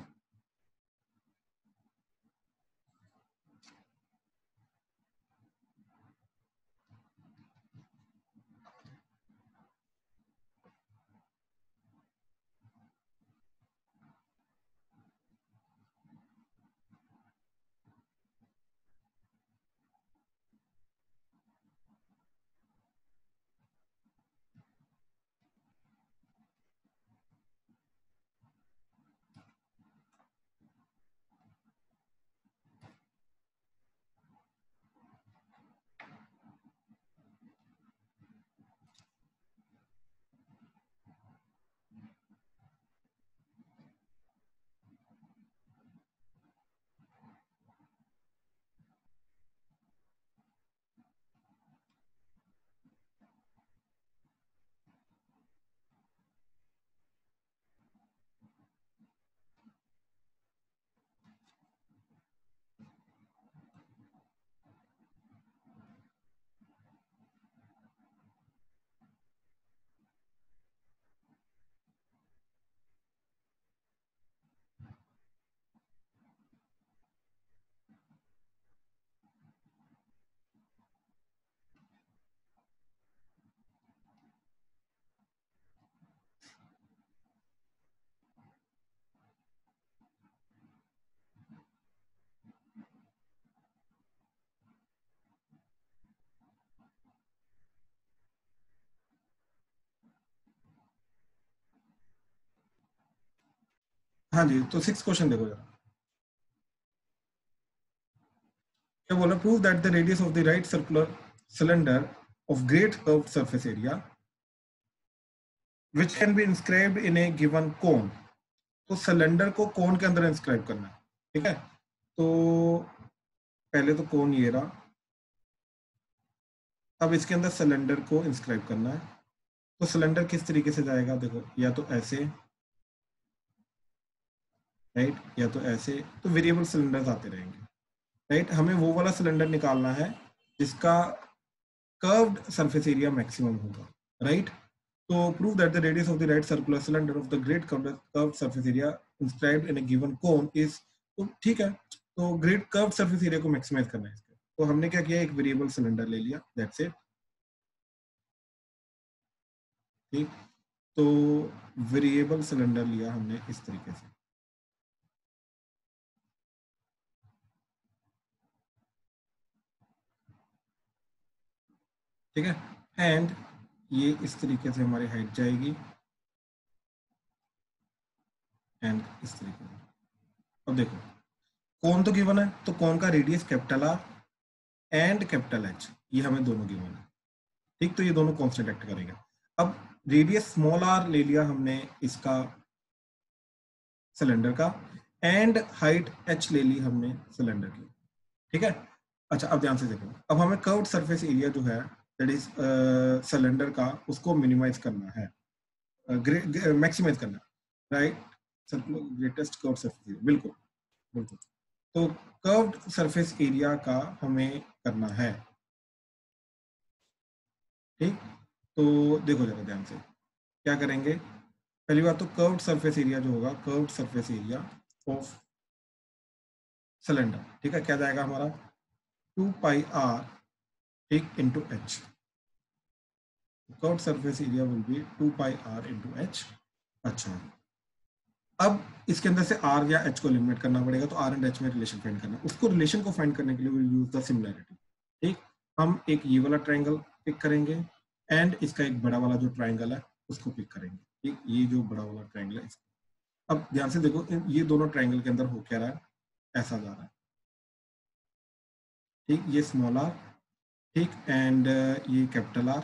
हाँ जी, तो 6 क्वेश्चन देखो जरा, क्या बोला, prove that the radius of the right circular cylinder of great curved surface area which can be inscribed in a given cone. तो सिलेंडर को कोन के अंदर इंस्क्राइब करना है, ठीक है। तो पहले तो कोन ये रहा, अब इसके अंदर सिलेंडर को इंस्क्राइब करना है। तो सिलेंडर किस तरीके से जाएगा, देखो, या तो ऐसे, राइट, या तो ऐसे, तो वेरिएबल सिलेंडर्स आते रहेंगे, राइट। हमें वो वाला सिलेंडर निकालना है जिसका कर्व्ड सरफेस एरिया मैक्सिमम होगा, राइट। तो prove that the radius of the right circular cylinder of the great curved surface area inscribed in a given cone is, तो ठीक है, तो ग्रेट कर्व्ड सरफेस एरिया को मैक्सिमाइज करना है इसका। तो हमने क्या किया, एक वेरिएबल सिलेंडर ले लिया, दैट्स इट, ठीक। तो वेरिएबल सिलेंडर लिया हमने इस तरीके से, ठीक है। एंड ये इस तरीके से हमारी हाइट जाएगी, एंड इस तरीके से। अब देखो, कौन तो गिवन है, तो कौन का radius capital R and capital H, ये हमें दोनों गिवन है, ठीक। तो ये दोनों कांस्टेंट एक्ट करेंगे। अब रेडियस स्मॉल आर ले लिया हमने इसका सिलेंडर का, एंड हाइट एच ले ली हमने सिलेंडर की, ठीक है। अच्छा, अब ध्यान से देखो, अब हमें कर्व्ड सरफेस एरिया जो है दैट इज सिलेंडर का, उसको मिनिमाइज करना है, मैक्सिमाइज करना है, right. Greatest curved surface area, बिल्कुल बिल्कुल। तो कर्व्ड सरफेस एरिया का हमें करना है, ठीक। तो देखो जरा ध्यान से, क्या करेंगे, पहली बात तो कर्व्ड सरफेस एरिया जो होगा, curved surface area of cylinder, ठीक है, क्या जाएगा हमारा 2 पाई आर, ठीक, into h. Curved surface area will be 2 pi r into h. अच्छा, अब इसके अंदर से आर या एच को एलिमिनेट करना पड़ेगा, तो आर एंड एच में रिलेशन फाइंड करना, उसको रिलेशन को फाइंड करने के लिए विल यूज द सिमिलैरिटी, ठीक। हम एक ये वाला ट्राइंगल पिक करेंगे, एंड इसका एक बड़ा वाला जो ट्राइंगल है उसको पिक करेंगे, ठीक। ये जो बड़ा वाला ट्राइंगल है, अब ध्यान से देखो, ये दोनों ट्राइंगल के अंदर हो क्या रहा है, ऐसा जा रहा है, ठीक। ये स्मॉल आर, ठीक, एंड ये कैपिटल आर,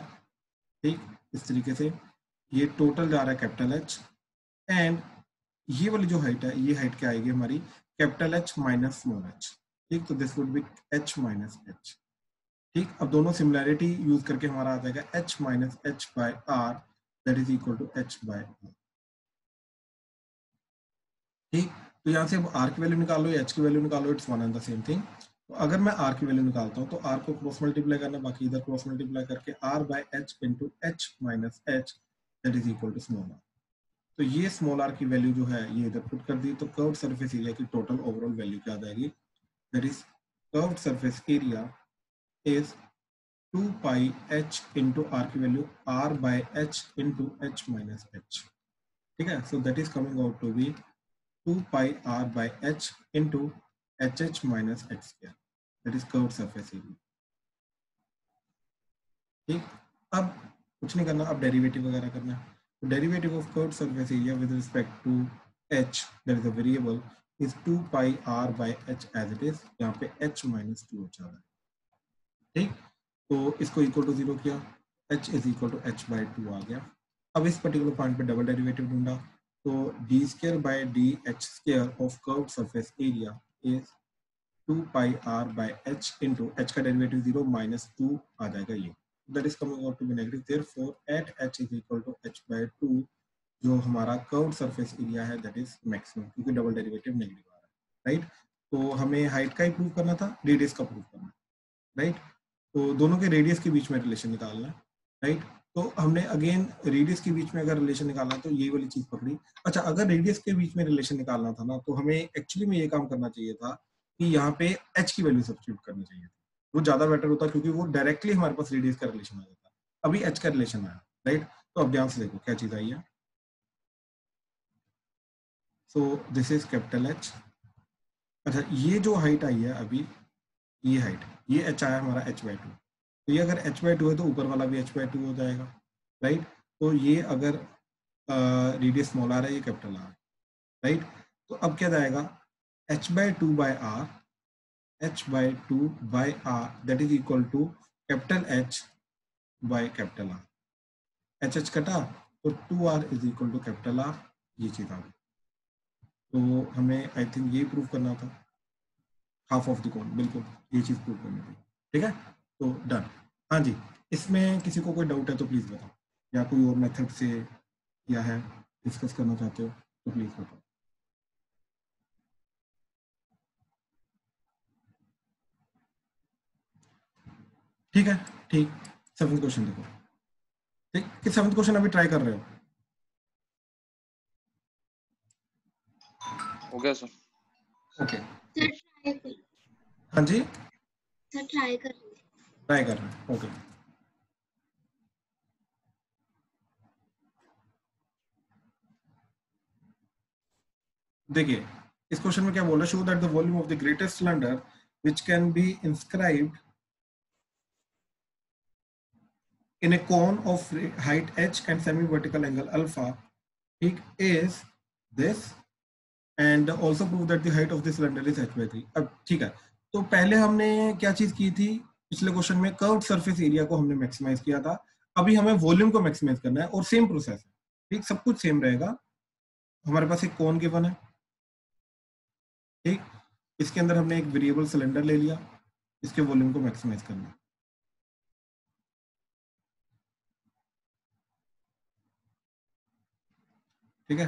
ठीक, इस तरीके से ये टोटल जा रहा है कैपिटल एच, एंड ये वाली जो हाइट है, ये हाइट क्या आएगी हमारी, capital H minus small h, ठीक। तो this would be h minus h, ठीक। अब दोनों सिमिलैरिटी यूज करके हमारा आ जाएगा h minus h by r, that is equal to h by r, ठीक। तो यहाँ से अब आर की वैल्यू निकालो या एच की वैल्यू निकालो, it's one and the same thing. तो अगर मैं आर की वैल्यू निकालता हूँ, तो आर को क्रॉस मल्टीप्लाई करना, बाकी इधर क्रॉस मल्टीप्लाई करके r by h into h minus h, that is equal to small r. तो ये स्मॉल आर की वैल्यू जो है ये इधर पुट कर दी, तो कर्व्ड सरफेस एरिया की टोटल ओवरऑल वैल्यू क्या आ जाएगी, that is curved surface area is 2 pi h into r की value r by h into h minus h, ठीक है। So that is coming out to be 2 pi r by h into hh minus h square, that is curved surface area, ठीक। अब कुछ नहीं करना, अब derivative वगैरह करना है। तो derivative of curved surface area with respect to h, that is a variable, is 2 pi r by h as it is, यहाँ पे h माइनस 2h आ रहा है, ठीक। तो इसको इक्वल टू 0 किया, h is equal to h by 2 आ गया। अब इस पर्टिकुलर पॉइंट पे डबल डेरिवेटिव ढूंढा, तो d square by d h square of curved surface area is 2 pi r by h into h का डेरिवेटिव 0 माइनस 2 आ जाएगा, ये that is coming out to be negative, therefore at h is equal to h by 2, जो हमारा curved surface area है that is maximum, क्योंकि double derivative negative आ रहा है, राइट। तो हमें हाइट का ही प्रूव करना था, रेडियस का प्रूव करना, राइट। तो दोनों के रेडियस के बीच में रिलेशन निकालना है, राइट। तो हमने अगेन रेडियस के बीच में अगर रिलेशन निकालना तो ये वाली चीज पकड़ी। अच्छा, अगर रेडियस के बीच में रिलेशन निकालना था ना, तो हमें एक्चुअली में ये काम करना चाहिए था कि यहाँ पे h की वैल्यू सब्स्टिट्यूट करनी चाहिए थी, वो ज्यादा बेटर होता, क्योंकि वो डायरेक्टली हमारे पास रेडियस का रिलेशन आ जाता। अभी h का रिलेशन आया, राइट। तो अब ध्यान से देखो क्या चीज आई है, so this is capital H। अच्छा, ये जो हाइट आई है अभी, ये हाइट, ये h आया हमारा h बाई 2, तो ये अगर h बाई 2 है तो ऊपर वाला भी h बाई 2 हो जाएगा, राइट। तो ये अगर रेडियस स्मॉल आ रहा है, ये कैपिटल आर, राइट। तो अब क्या जाएगा, h/2/r, h/2/r that is equal to capital H by capital R। H कटा तो 2r is equal to capital R, ये चीज आ गई। तो हमें आई थिंक ये प्रूव करना था, हाफ ऑफ द कोन, बिल्कुल ये चीज प्रूव करनी थी। ठीक है, तो डन। हाँ जी, इसमें किसी को कोई डाउट है तो प्लीज बताओ, या कोई और मेथड से या है डिस्कस करना चाहते हो तो प्लीज बताओ। ठीक है, ठीक। 7th क्वेश्चन देखो, ठीक, कि 7th क्वेश्चन अभी ट्राई कर रहे हो? हो गया सर। ओके, सर ट्राई कर, हाँ जी, सर ट्राई कर रहे हैं। ट्राई कर रहे हैं, ओके। देखिए इस क्वेश्चन में क्या बोल रहा है, show that the volume of the greatest cylinder which can be inscribed in a cone of height h and semi-vertical angle alpha, ठीक, is this and also prove that the height of the cylinder is h/3। अब ठीक है, तो पहले हमने क्या चीज की थी, पिछले क्वेश्चन में कर्व्ड सरफेस एरिया को हमने मैक्सिमाइज किया था, अभी हमें वॉल्यूम को मैक्सिमाइज करना है और सेम प्रोसेस है, ठीक, सब कुछ सेम रहेगा। हमारे पास एक कोन गिवन है, ठीक, इसके अंदर हमने एक वेरिएबल सिलेंडर ले लिया, इसके वॉल्यूम को मैक्सिमाइज करना है। ठीक है,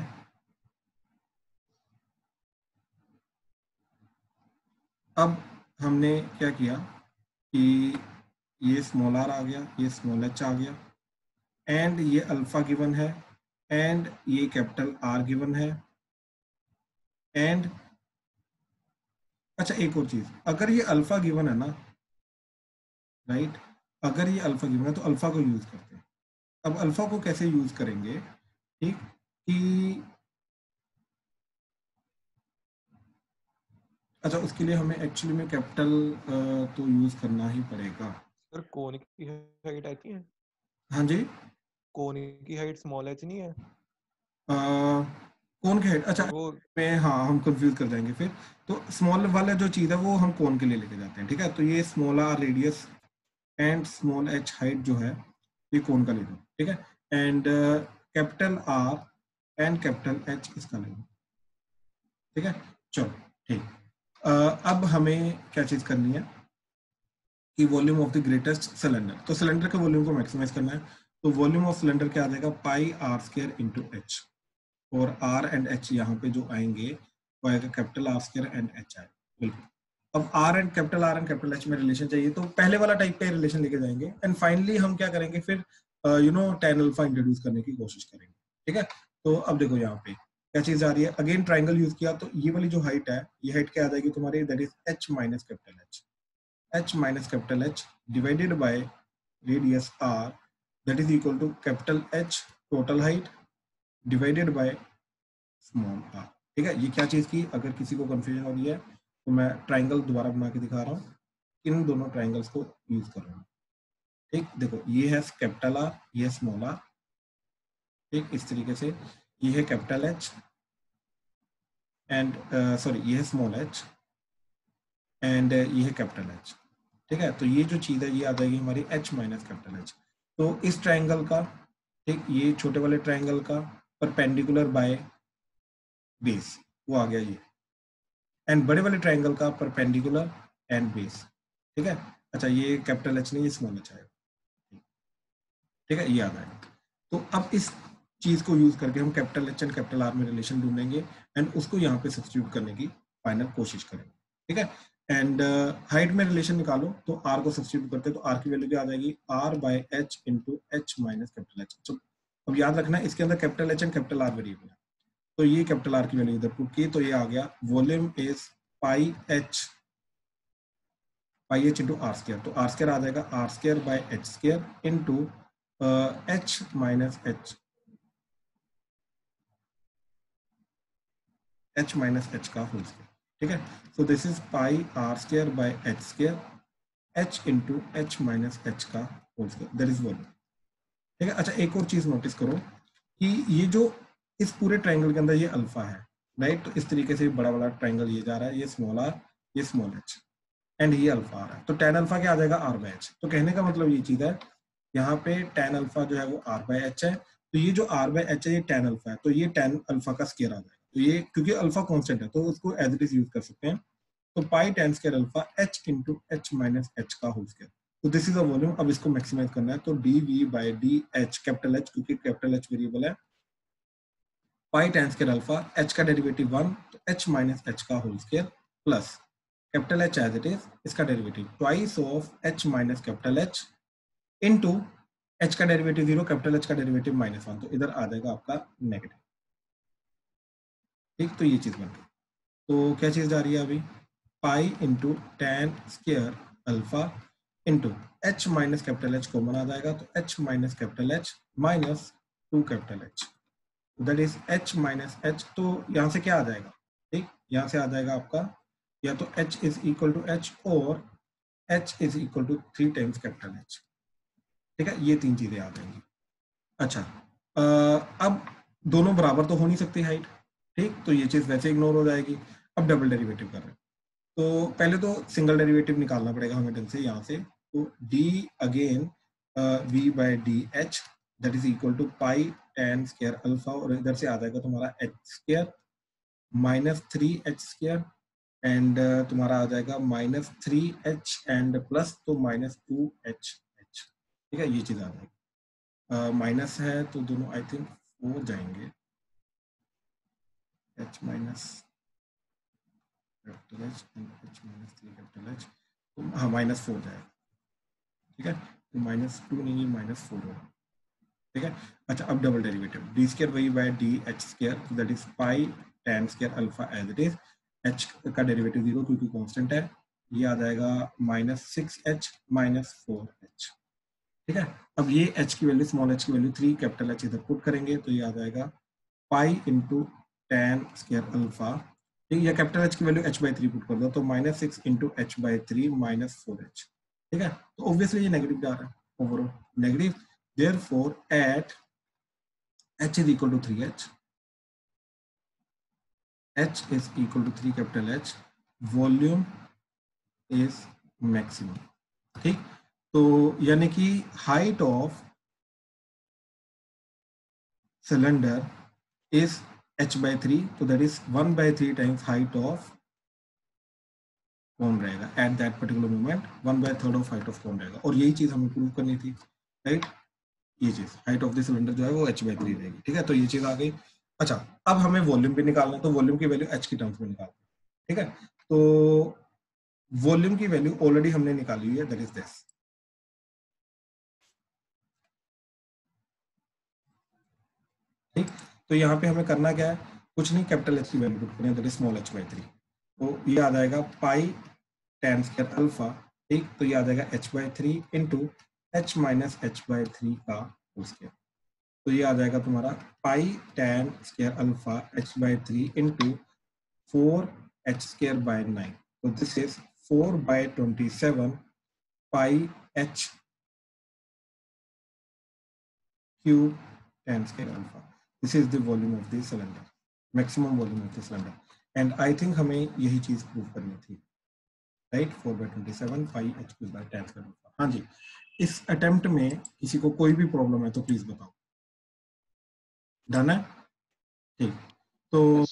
अब हमने क्या किया कि ये स्मॉल r आ गया, ये स्मॉल h आ गया, एंड ये अल्फा गिवन है, एंड ये कैपिटल R गिवन है, एंड अच्छा एक और चीज, अगर ये अल्फा गिवन है ना, राइट, अगर ये अल्फा गिवन है तो अल्फा को यूज करते हैं। अब अल्फा को कैसे यूज करेंगे, ठीक, कि अच्छा उसके लिए हमें एक्चुअली में कैपिटल तो यूज करना ही पड़ेगा। सर कोन की हाइट आती है, हाँ जी, कोन की हाइट स्मॉल h नहीं है, कोन की हाइट, अच्छा वो में हाँ हम कंफ्यूज कर जाएंगे फिर। तो स्मॉल वाला जो चीज़ है वो हम कोन के लिए लेके जाते हैं, ठीक है, तो ये small r radius and small h height जो है ये कोन का ले लो, ठीक है, and capital R and capital H इसका ले लो, ठीक है, चलो ठीक। अब हमें क्या चीज़ करनी है कि volume of the greatest cylinder, तो सिलेंडर के वॉल्यूम को मैक्सिमाइज करना है, तो वॉल्यूम ऑफ सिलेंडर क्या आ जाएगा, पाई r² इंटू एच, और r एंड h यहाँ पे जो आएंगे वो आएगा कैपिटल r² एंड h आएगा, बिल्कुल। अब r एंड कैपिटल h में रिलेशन चाहिए, तो पहले वाला टाइप का रिलेशन लेके जाएंगे, एंड फाइनली हम क्या करेंगे फिर tan अल्फा इंट्रोड्यूस करने की कोशिश करेंगे, ठीक है। तो अब देखो यहाँ पे क्या चीज आ रही है, अगेन ट्राइंगल यूज किया, तो ये वाली जो हाइट है, ये हाइट क्या आ जाएगी तुम्हारी, that is h minus capital h, h minus capital H divided by radius r, that is equal to capital H total height divided by small r, ठीक है। ये क्या चीज की, अगर किसी को कंफ्यूजन हो रही है तो मैं ट्राइंगल दोबारा बना के दिखा रहा हूँ, इन दोनों ट्राइंगल्स को यूज कर रहा हूँ, ठीक, देखो ये है कैपिटल R, ये है स्मॉल r, ठीक, इस तरीके से ये है कैपिटल H एंड सॉरी ये है स्मॉल h एंड ये है कैपिटल H, ठीक है। तो ये जो चीज है ये आ जाएगी हमारी h माइनस कैपिटल H। तो इस ट्राइंगल का, ठीक, ये छोटे वाले ट्राइंगल का परपेंडिकुलर बाय बेस वो आ गया ये, एंड बड़े वाले ट्राइंगल का परपेंडिकुलर एंड बेस, ठीक है। अच्छा ये कैपिटल H नहीं, ये स्मॉल h आएगा, ठीक है, ये आ जाएगा। तो अब इस चीज को यूज करके हम capital H and capital R में रिलेशन ढूंढेंगे एंड उसको यहाँ पे सब्स्टिट्यूट करने की फाइनल कोशिश करेंगे, ठीक है। एंड हाइट में रिलेशन निकालो, तो r को सब्स्टिट्यूट करते हैं, तो r की वैल्यू क्या आ जाएगी, r by h into h minus capital H। तो अब याद रखना इसके अंदर capital H and capital R variable है, तो ये कैपिटल R की वैल्यू इधर पुट की, तो ये आ गया volume is pi h into r², तो r² आ जाएगा r² by h² into h minus h का होल स्क्वायर, ठीक है। So this is pi r² by h² h into h minus h का whole square, that is volume, ठीक है। अच्छा एक और चीज नोटिस करो कि ये जो इस पूरे ट्राइंगल के अंदर ये अल्फा है, राइट। तो इस तरीके से बड़ा वाला ट्राइंगल ये जा रहा है, ये स्मॉल आर, ये स्मॉल एच, एंड ये अल्फा आ रहा है। तो tan अल्फा क्या आ जाएगा, आर बाई एच। तो कहने का मतलब ये चीज है, यहाँ पे tan अल्फा जो है वो आर बाई एच है। तो ये जो आर बाई एच है ये tan अल्फा है, तो ये tan अल्फा का स्केयर आ जाएगा। तो ये क्योंकि अल्फा कांस्टेंट है तो उसको एज इट इज यूज कर सकते हैं। तो pi tan square alpha h into h minus h का होल स्केयर। तो दिस इज अ वॉल्यूम। अब इसको मैक्सिमाइज करना है, तो D v by d h, capital H क्योंकि कैपिटल एच वेरिएबल है, pi tan square alpha, h का डेरिवेटिव 1, तो एच माइनस एच का whole square plus capital H as it is, इसका derivative twice of h minus capital H into H का derivative 0, capital H का derivative -1, तो इधर आ जाएगा आपका नेगेटिव। ठीक, तो ये चीज बन गई। तो क्या चीज जा रही है अभी, pi into tan square alpha into h minus capital H common आ जाएगा, तो h minus capital H minus 2 capital H, that is h minus h. तो यहाँ से क्या आ जाएगा, ठीक, यहाँ से आ जाएगा आपका या तो h is equal to h और h is equal to 3 times capital H. ठीक है, ये तीन चीजें आ जाएंगी। अच्छा, अब दोनों बराबर तो हो नहीं सकती हाइट, ठीक, तो ये चीज वैसे इग्नोर हो जाएगी। अब डबल डेरिवेटिव कर रहे हैं, तो पहले तो सिंगल डेरिवेटिव निकालना पड़ेगा हमें ढंग से यहाँ से। तो d again v by d h that is equal to pi tan square alpha, और इधर से आ जाएगा तुम्हारा h square minus 3h square, and तुम्हारा आ जाएगा -3h एंड प्लस तो -2h। ठीक है, ये चीज आ जाएगी। माइनस है तो दोनों आई थिंक 4 जाएंगे, h minus capital H and h minus 3 capital H, तो हाँ -4 जाएगा। ठीक है, तो -2 नहीं, -4 होगा। ठीक है, अच्छा अब डबल डेरिवेटिव डी स्केयर वही by d h square, that is pi tan square alpha as it is, h का डेरिवेटिव 0 क्योंकि कांस्टेंट है, ये आ जाएगा -6h माइनस 4h। ठीक है, अब ये h की वैल्यू, स्मॉल h की वैल्यू 3, कैपिटल H इधर पुट करेंगे तो ये आ जाएगा पाई इंटू tan स्केयर अल्फा, ठीक, या कैपिटल H की वैल्यू h/3 पुट कर दो तो -6 इंटू h/3 माइनस 4h। ठीक है, तो ऑब्वियसली ये नेगेटिव जा रहा है, overall negative, therefore at h is equal to 3h, h is equal to 3 capital H, volume is maximum। ठीक, तो यानी कि height of cylinder is h/3, तो that is 1/3 times height of कौन रहेगा at that particular moment, 1/3 of height of कौन रहेगा, और यही चीज हमें प्रूव करनी थी, राइट। ये चीज हाइट ऑफ द सिलेंडर जो है वो h/3 रहेगी। ठीक है, तो ये चीज आ गई। अच्छा, अब हमें वॉल्यूम भी निकालना है, तो वॉल्यूम की वैल्यू h की टर्म्स में निकालते हैं। ठीक है, तो वॉल्यूम की वैल्यू ऑलरेडी हमने निकाली हुई है, दैट इज दिस। ठीक, तो यहाँ पे हमें करना क्या है, कुछ नहीं, कैपिटल H की वैल्यू पुट करें, दैट इज स्मॉल h/3, तो ये आ जाएगा पाई tan स्क्वायर अल्फा। ठीक, तो ये आ जाएगा h/3 into h minus h/3 का होल स्क्वायर, तो ये आ जाएगा तुम्हारा पाई tan square alpha h/3 into 4h square by 9, तो this is 4/27 pi h cube tan square alpha. This is the volume of the cylinder, maximum volume of the cylinder, and I think हमें यही चीज prove करनी थी, right. 4/27 pi h cube by tan square alpha. हाँ जी, इस attempt में किसी को कोई भी प्रॉब्लम है तो प्लीज बताओ। डन है, ठीक, तो yes.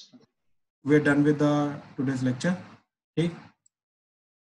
We are done with the today's lecture. ठीक,